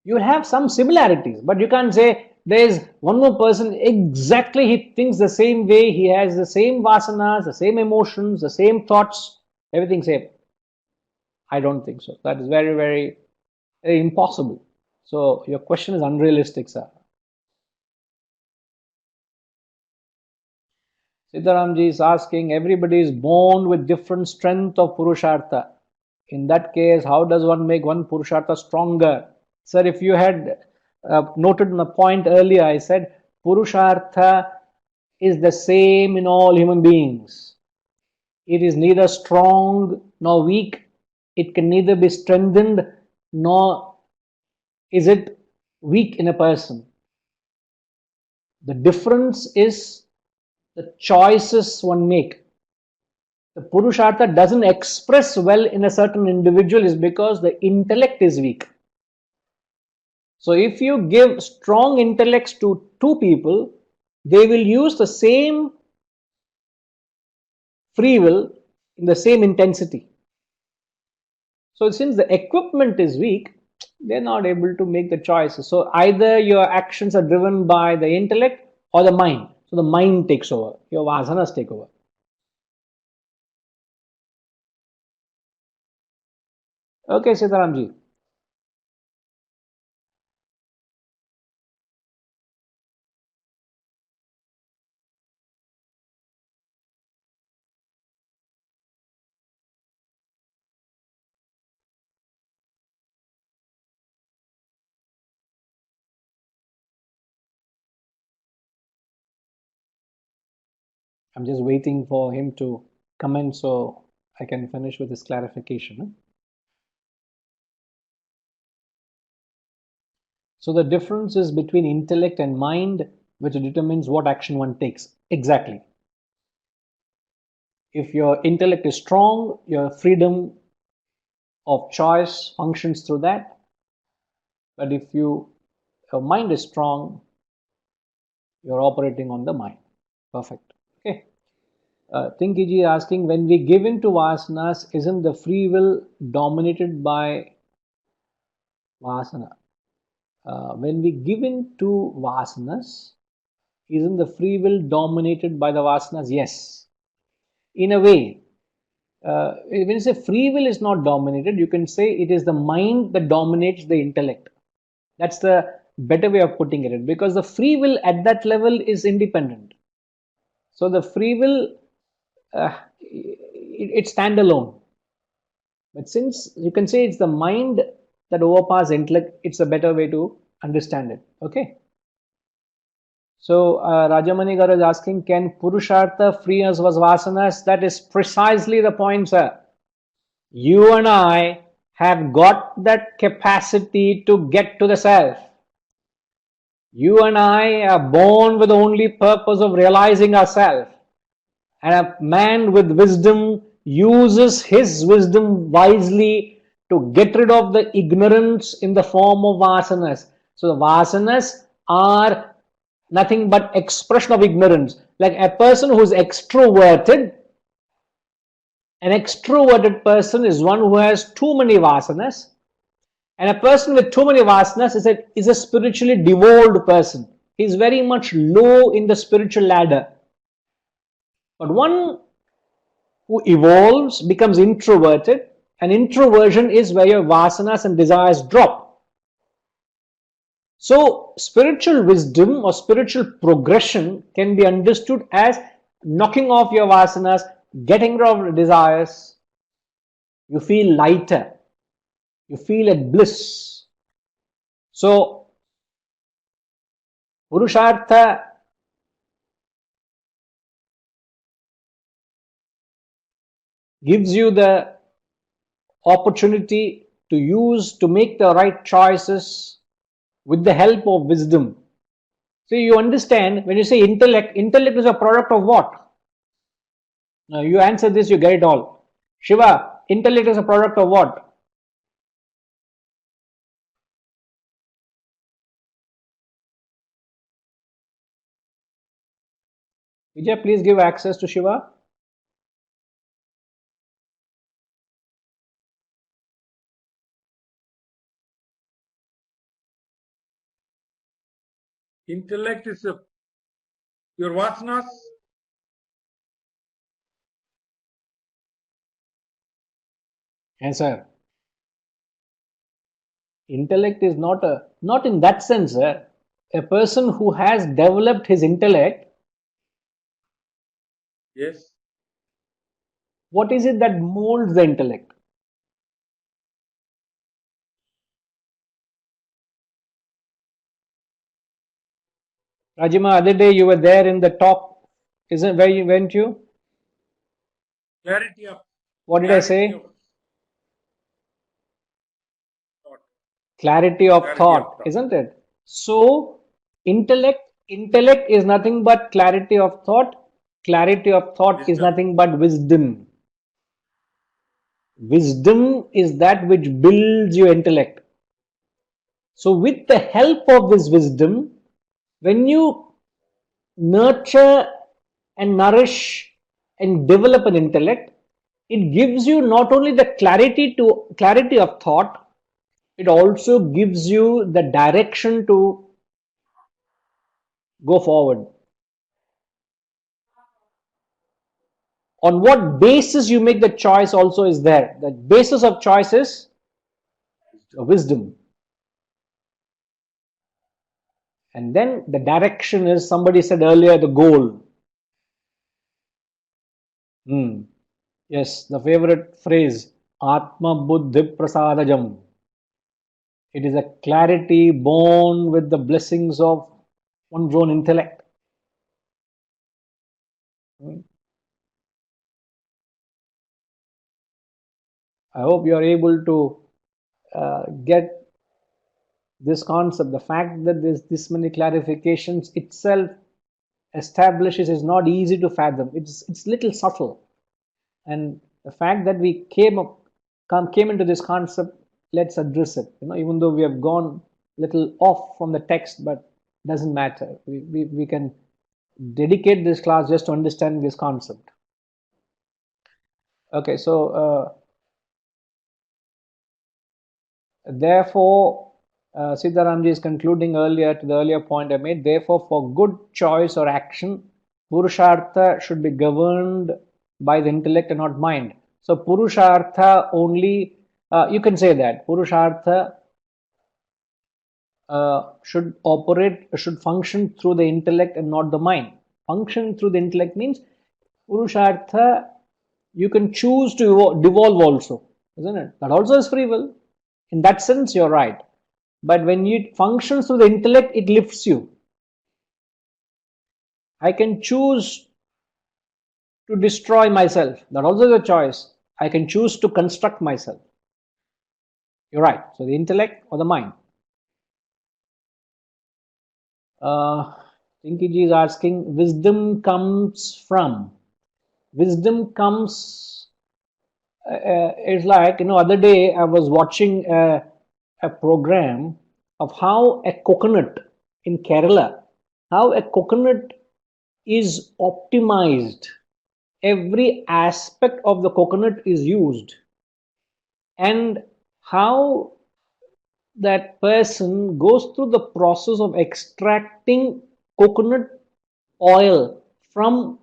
You will have some similarities, but you can't say there is one more person exactly he thinks the same way, he has the same vasanas, the same emotions, the same thoughts, everything same. I don't think so. That is very, very, very impossible. So your question is unrealistic, sir. Siddharamji is asking, everybody is born with different strength of Purushartha. In that case, how does one make one Purushartha stronger? Sir, if you had noted in the point earlier, I said Purushartha is the same in all human beings. It is neither strong nor weak. It can neither be strengthened nor is it weak in a person. The difference is the choices one make. The Purushartha doesn't express well in a certain individual is because the intellect is weak. So if you give strong intellects to two people, they will use the same free will in the same intensity. So since the equipment is weak, they're not able to make the choices. So either your actions are driven by the intellect or the mind. So the mind takes over, your vasanas take over. Okay, Sitaramji. I'm just waiting for him to comment so I can finish with this clarification. So the difference is between intellect and mind, which determines what action one takes. Exactly. If your intellect is strong, your freedom of choice functions through that. But if your mind is strong, you're operating on the mind. Perfect. Okay. Tinkiji is asking, when we give in to vasanas, isn't the free will dominated by vasana? When we give in to vasanas, isn't the free will dominated by the vasanas? Yes. In a way, when you say free will is not dominated, you can say it is the mind that dominates the intellect. That's the better way of putting it, because the free will at that level is independent. So the free will, it's standalone. But since you can say it's the mind that overpasses intellect, it's a better way to understand it. Okay. So Rajamani Garu is asking, can Purushartha free us was vasanas? That is precisely the point, sir. You and I have got that capacity to get to the self. You and I are born with the only purpose of realizing ourselves. And a man with wisdom uses his wisdom wisely to get rid of the ignorance in the form of vasanas. So the vasanas are nothing but expression of ignorance. Like a person who is extroverted, an extroverted person is one who has too many vasanas, and a person with too many vasanas is a spiritually devolved person. He is very much low in the spiritual ladder. But one who evolves becomes introverted, and introversion is where your vasanas and desires drop. So spiritual wisdom or spiritual progression can be understood as knocking off your vasanas, getting rid of desires. You feel lighter, you feel at bliss. So Purushartha gives you the opportunity to make the right choices with the help of wisdom. So you understand, when you say intellect, intellect is a product of what? Now you answer this, you get it all. Shiva, intellect is a product of what? Vijay, please give access to Shiva. Intellect is your vasanas. Answer. Intellect is not in that sense, sir. A person who has developed his intellect, Yes. what is it that molds the intellect? Rajima, other day you were there in the talk, isn't where you went you? Clarity of What did I clarity say? of thought. Clarity of Clarity of thought, thought. isn't it? So intellect is nothing but clarity of thought. Clarity of thought is Wisdom. nothing but wisdom. Wisdom is that which builds your intellect. So with the help of this wisdom, when you nurture and nourish and develop an intellect, it gives you not only the clarity of thought, it also gives you the direction to go forward. On what basis you make the choice also is there. The basis of choice is wisdom. And then the direction is, somebody said earlier, the goal. Yes, the favorite phrase, Atma Buddhi Prasadajam. It is a clarity born with the blessings of one's own intellect. I hope you are able to get this concept. The fact that there's this many clarifications itself establishes is not easy to fathom. It's little subtle, and the fact that we came into this concept, let's address it. Even though we have gone little off from the text, but doesn't matter. We can dedicate this class just to understand this concept. Okay, so therefore, Siddharamji is concluding earlier to the earlier point I made. Therefore, for good choice or action, Purushartha should be governed by the intellect and not mind. So Purushartha only, you can say that Purushartha should function through the intellect and not the mind. Function through the intellect means Purushartha, you can choose to devolve also, isn't it? That also is free will. In that sense, you're right. But when it functions through the intellect, it lifts you. I can choose to destroy myself. That also is a choice. I can choose to construct myself. You're right. So the intellect or the mind. Tinky Ji is asking, wisdom comes from. wisdom comes, it's like, other day I was watching a program of how a coconut in Kerala, how a coconut is optimized. Every aspect of the coconut is used, and how that person goes through the process of extracting coconut oil from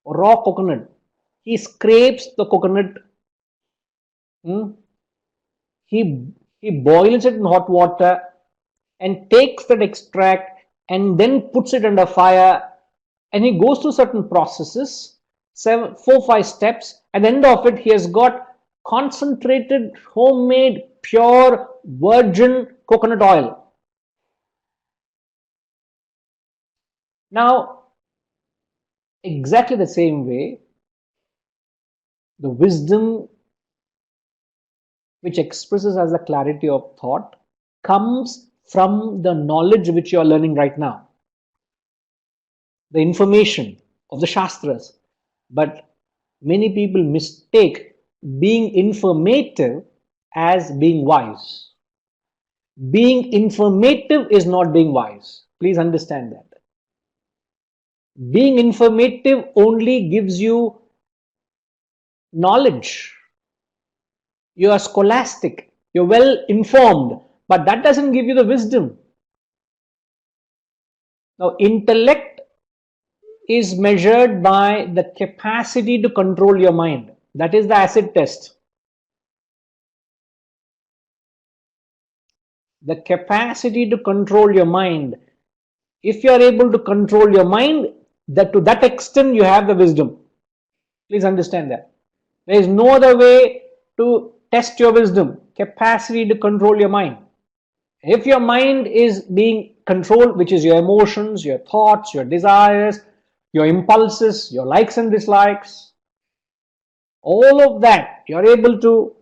raw coconut. He scrapes the coconut, hmm, he boils it in hot water and takes that extract and then puts it under fire, and he goes through certain processes, 4 5 steps. At the end of it, he has got concentrated, homemade, pure, virgin coconut oil. Now, exactly the same way, the wisdom which expresses as the clarity of thought comes from the knowledge which you are learning right now, the information of the Shastras. But many people mistake being informative as being wise. Being informative is not being wise. Please understand that. Being informative only gives you knowledge. You are scholastic, you're well informed, but that doesn't give you the wisdom. Now, intellect is measured by the capacity to control your mind. That is the acid test. The capacity to control your mind. If you are able to control your mind, that to that extent you have the wisdom. Please understand that. There is no other way to test your wisdom. Capacity to control your mind. If your mind is being controlled, which is your emotions, your thoughts, your desires, your impulses, your likes and dislikes, all of that you're able to,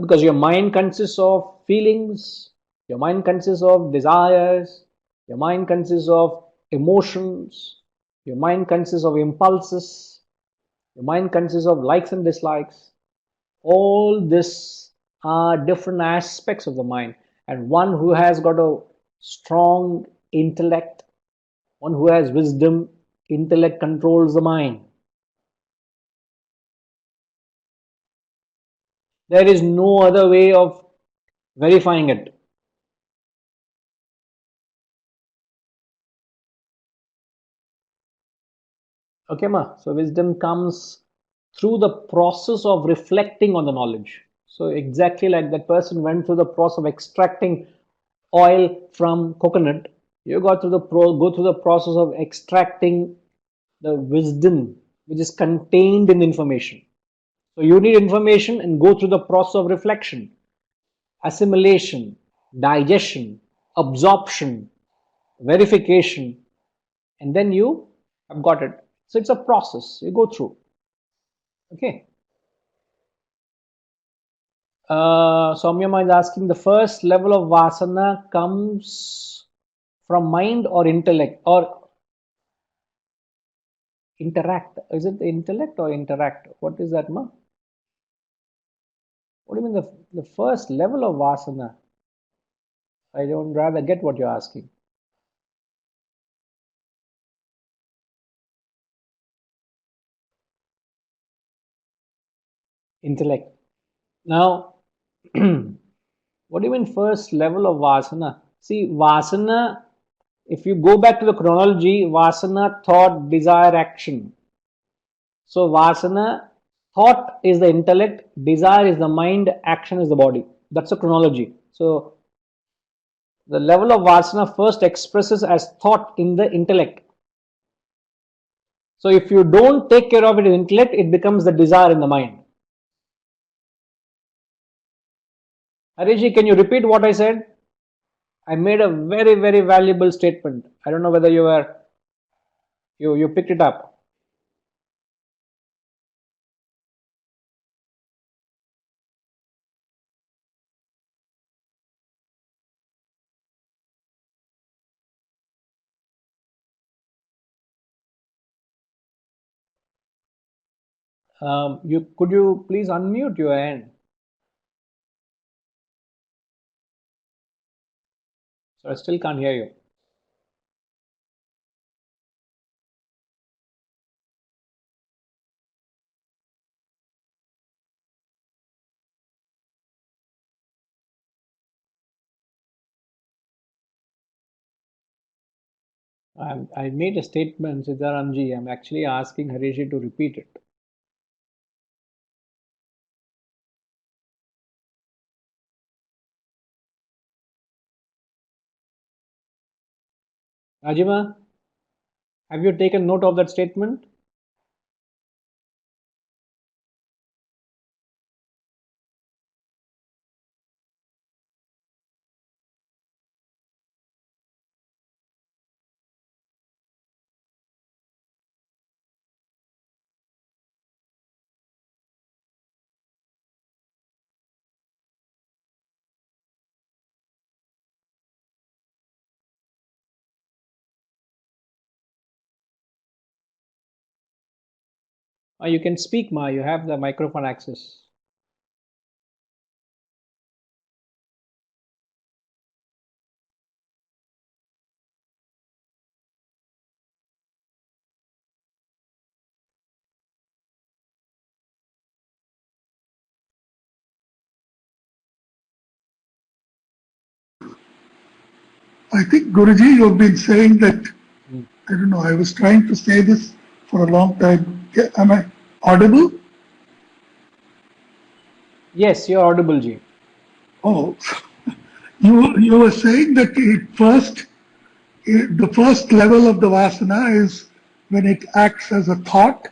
because your mind consists of feelings, your mind consists of desires, your mind consists of emotions, your mind consists of impulses, your mind consists of likes and dislikes. All this are different aspects of the mind, and one who has got a strong intellect, one who has wisdom, intellect controls the mind. There is no other way of verifying it. Okay, ma. So wisdom comes through the process of reflecting on the knowledge. So exactly like that person went through the process of extracting oil from coconut, you go through the process of extracting the wisdom which is contained in information. So you need information and go through the process of reflection, assimilation, digestion, absorption, verification, and then you have got it. So it's a process you go through. Okay. Soumyama is asking, the first level of Vasana comes from mind or intellect or interact. Is it intellect or interact? What is that, ma? What do you mean the first level of Vasana? I don't rather get what you're asking. Intellect. Now, what do you mean first level of Vasana? See, Vasana, if you go back to the chronology, Vasana, thought, desire, action. So, Vasana, thought is the intellect, desire is the mind, action is the body. That's the chronology. So, the level of Vasana first expresses as thought in the intellect. So, if you don't take care of it in intellect, it becomes the desire in the mind. Harishji, can you repeat what I said? I made a very, very valuable statement. I don't know whether you picked it up. Could you please unmute your end? So I still can't hear you. I made a statement, Sitaramji. I'm actually asking Harishi to repeat it. Rajima, have you taken note of that statement? You can speak, Ma. You have the microphone access. I think, Guruji, you've been saying that, I don't know, I was trying to say this for a long time. Am I audible? Yes, you're audible, Ji. Oh, you were saying that the first level of the Vasana is when it acts as a thought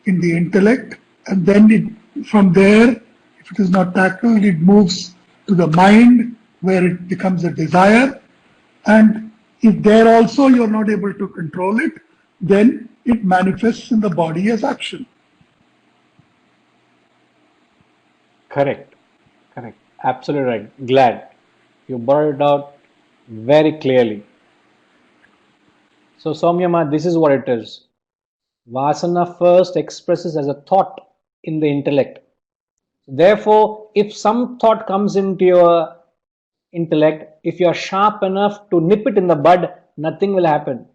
in the intellect, and then from there, if it is not tackled, it moves to the mind where it becomes a desire. And if there also you're not able to control it, then it manifests in the body as action. Correct. Correct. Absolutely right. Glad you brought it out very clearly. So, Soumyama, this is what it is. Vasana first expresses as a thought in the intellect. Therefore, if some thought comes into your intellect, if you are sharp enough to nip it in the bud, nothing will happen.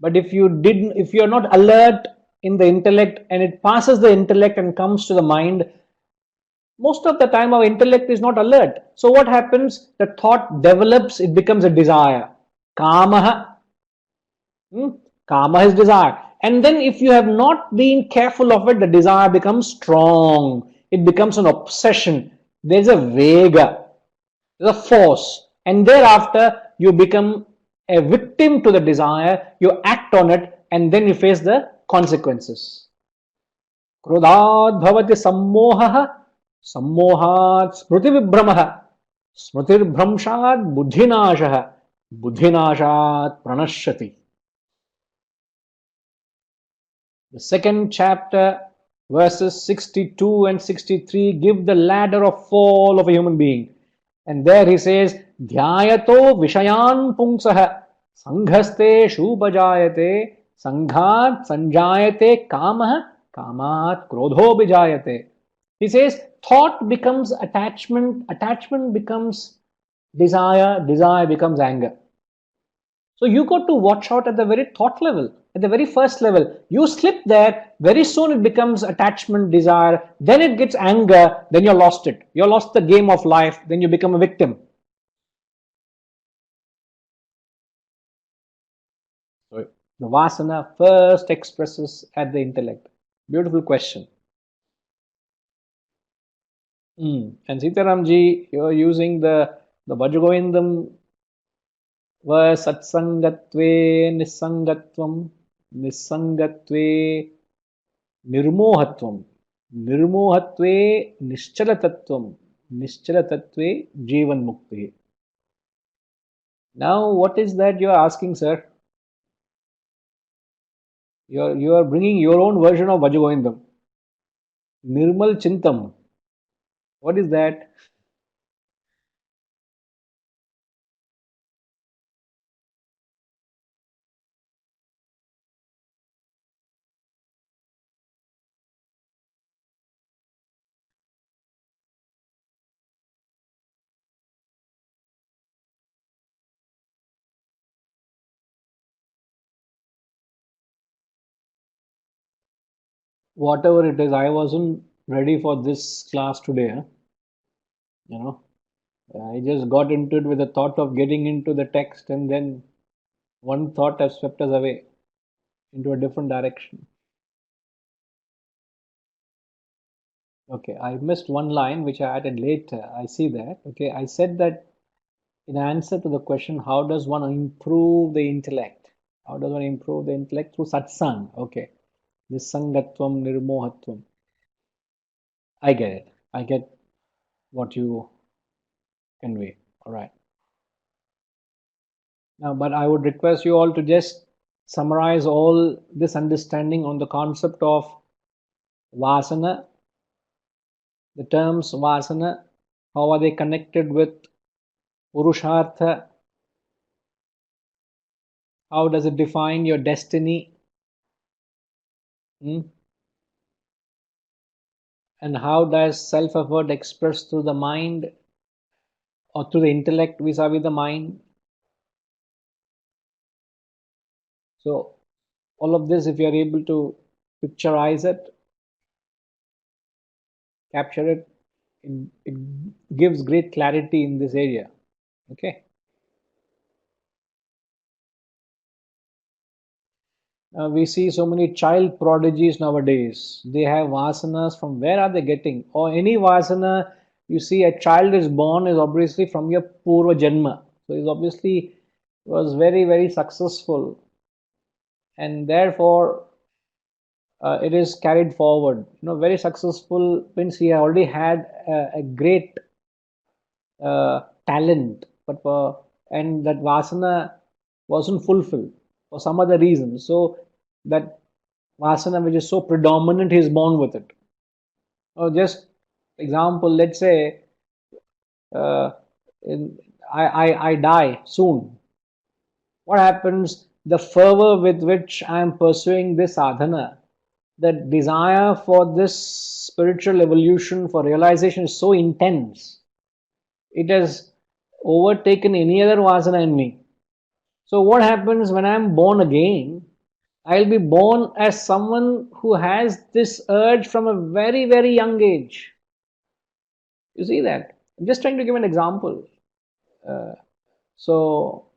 But if you are not alert in the intellect and it passes the intellect and comes to the mind, most of the time our intellect is not alert. So what happens? The thought develops, it becomes a desire. Kamaha. Kama is desire. And then if you have not been careful of it, the desire becomes strong. It becomes an obsession. There's a vega, there's a force. And thereafter, you become a victim to the desire, you act on it, and then you face the consequences. Krodad bhavati sammoha, sammohat smriti vibhramaha, smritir bhramshat buddhinashaha, buddhinashat pranashyati. The second chapter, verses 62 and 63, give the ladder of fall of a human being. And there he says, Dhyayato Vishayan Pungsaha Sanghaste Shubhajayate Sanghat Sanjayate Kamaha Kamat Krodho Bijayate. He says, thought becomes attachment, attachment becomes desire, desire becomes anger. So you got to watch out at the very thought level, at the very first level. You slip there, very soon it becomes attachment, desire, then it gets anger, then you're lost it. You're lost the game of life, then you become a victim. So the Vasana first expresses at the intellect. Beautiful question. And Sitaramji, you're using the Bhajagovindam verse Satsangatve Nisangatvam Nisangatve Nirmohatvam Nirmohatve Nischalatatvam Nischalatatve Jivan Mukti. Now, what is that you are asking, sir? You are bringing your own version of Bhajagovindam. Nirmal Chintam. What is that? whatever it is, I wasn't ready for this class today. You know, I just got into it with the thought of getting into the text, and then one thought has swept us away into a different direction. Okay, I missed one line which I added later. I see that. Okay, I said that in answer to the question, how does one improve the intellect? How does one improve the intellect? Through satsang. Okay, nisangatvam, nirmohatvam. I get it. I get what you convey. All right. Now, but I would request you all to just summarize all this understanding on the concept of Vasana, the terms Vasana, how are they connected with Purushartha, how does it define your destiny, and how does self-effort express through the mind or through the intellect vis-a-vis the mind. So all of this, if you are able to picturize it, capture it, it gives great clarity in this area. Okay. We see so many child prodigies nowadays. They have vasanas. From where are they getting? Or any vasana you see a child is born is obviously from your purva janma. So he's obviously was very, very successful, and therefore it is carried forward. Very successful means he already had a great talent, but and that vasana wasn't fulfilled for some other reason. So that Vasana which is so predominant, he is born with it. Or just example, let's say uh, I die soon. What happens? The fervor with which I am pursuing this sadhana, the desire for this spiritual evolution, for realization is so intense. It has overtaken any other vasana in me. So what happens when I am born again? I'll be born as someone who has this urge from a very, very young age. You see that? I'm just trying to give an example. So,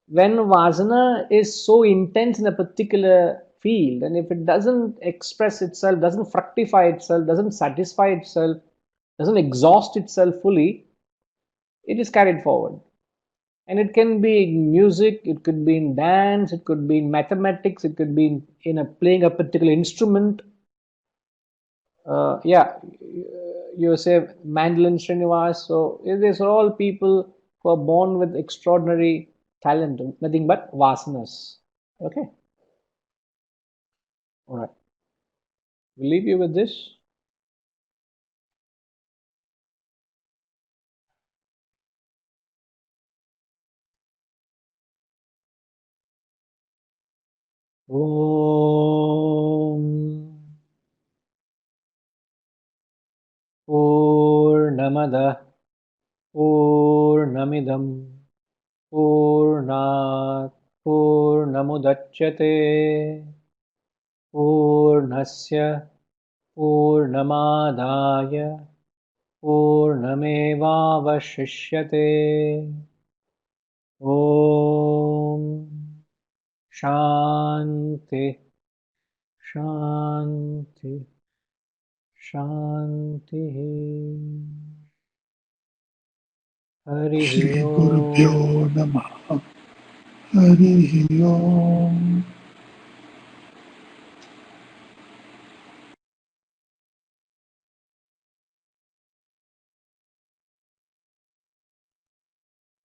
when Vasana is so intense in a particular field, and if it doesn't express itself, doesn't fructify itself, doesn't satisfy itself, doesn't exhaust itself fully, it is carried forward. And it can be in music, it could be in dance, it could be in mathematics, it could be in playing a particular instrument. Yeah, you say Mandolin Srinivas. So these are all people who are born with extraordinary talent, nothing but vasanas. Okay, all right. We'll leave you with this. Om Purnamada Purnamidam Purnat Purnamudachyate Purnasya Purnamadaya Purnamevavashishyate. Om Shanti Shanti Shanti. Shri Hari Gurubhyo Om. Namaha. Harihi Om.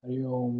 Hari Om.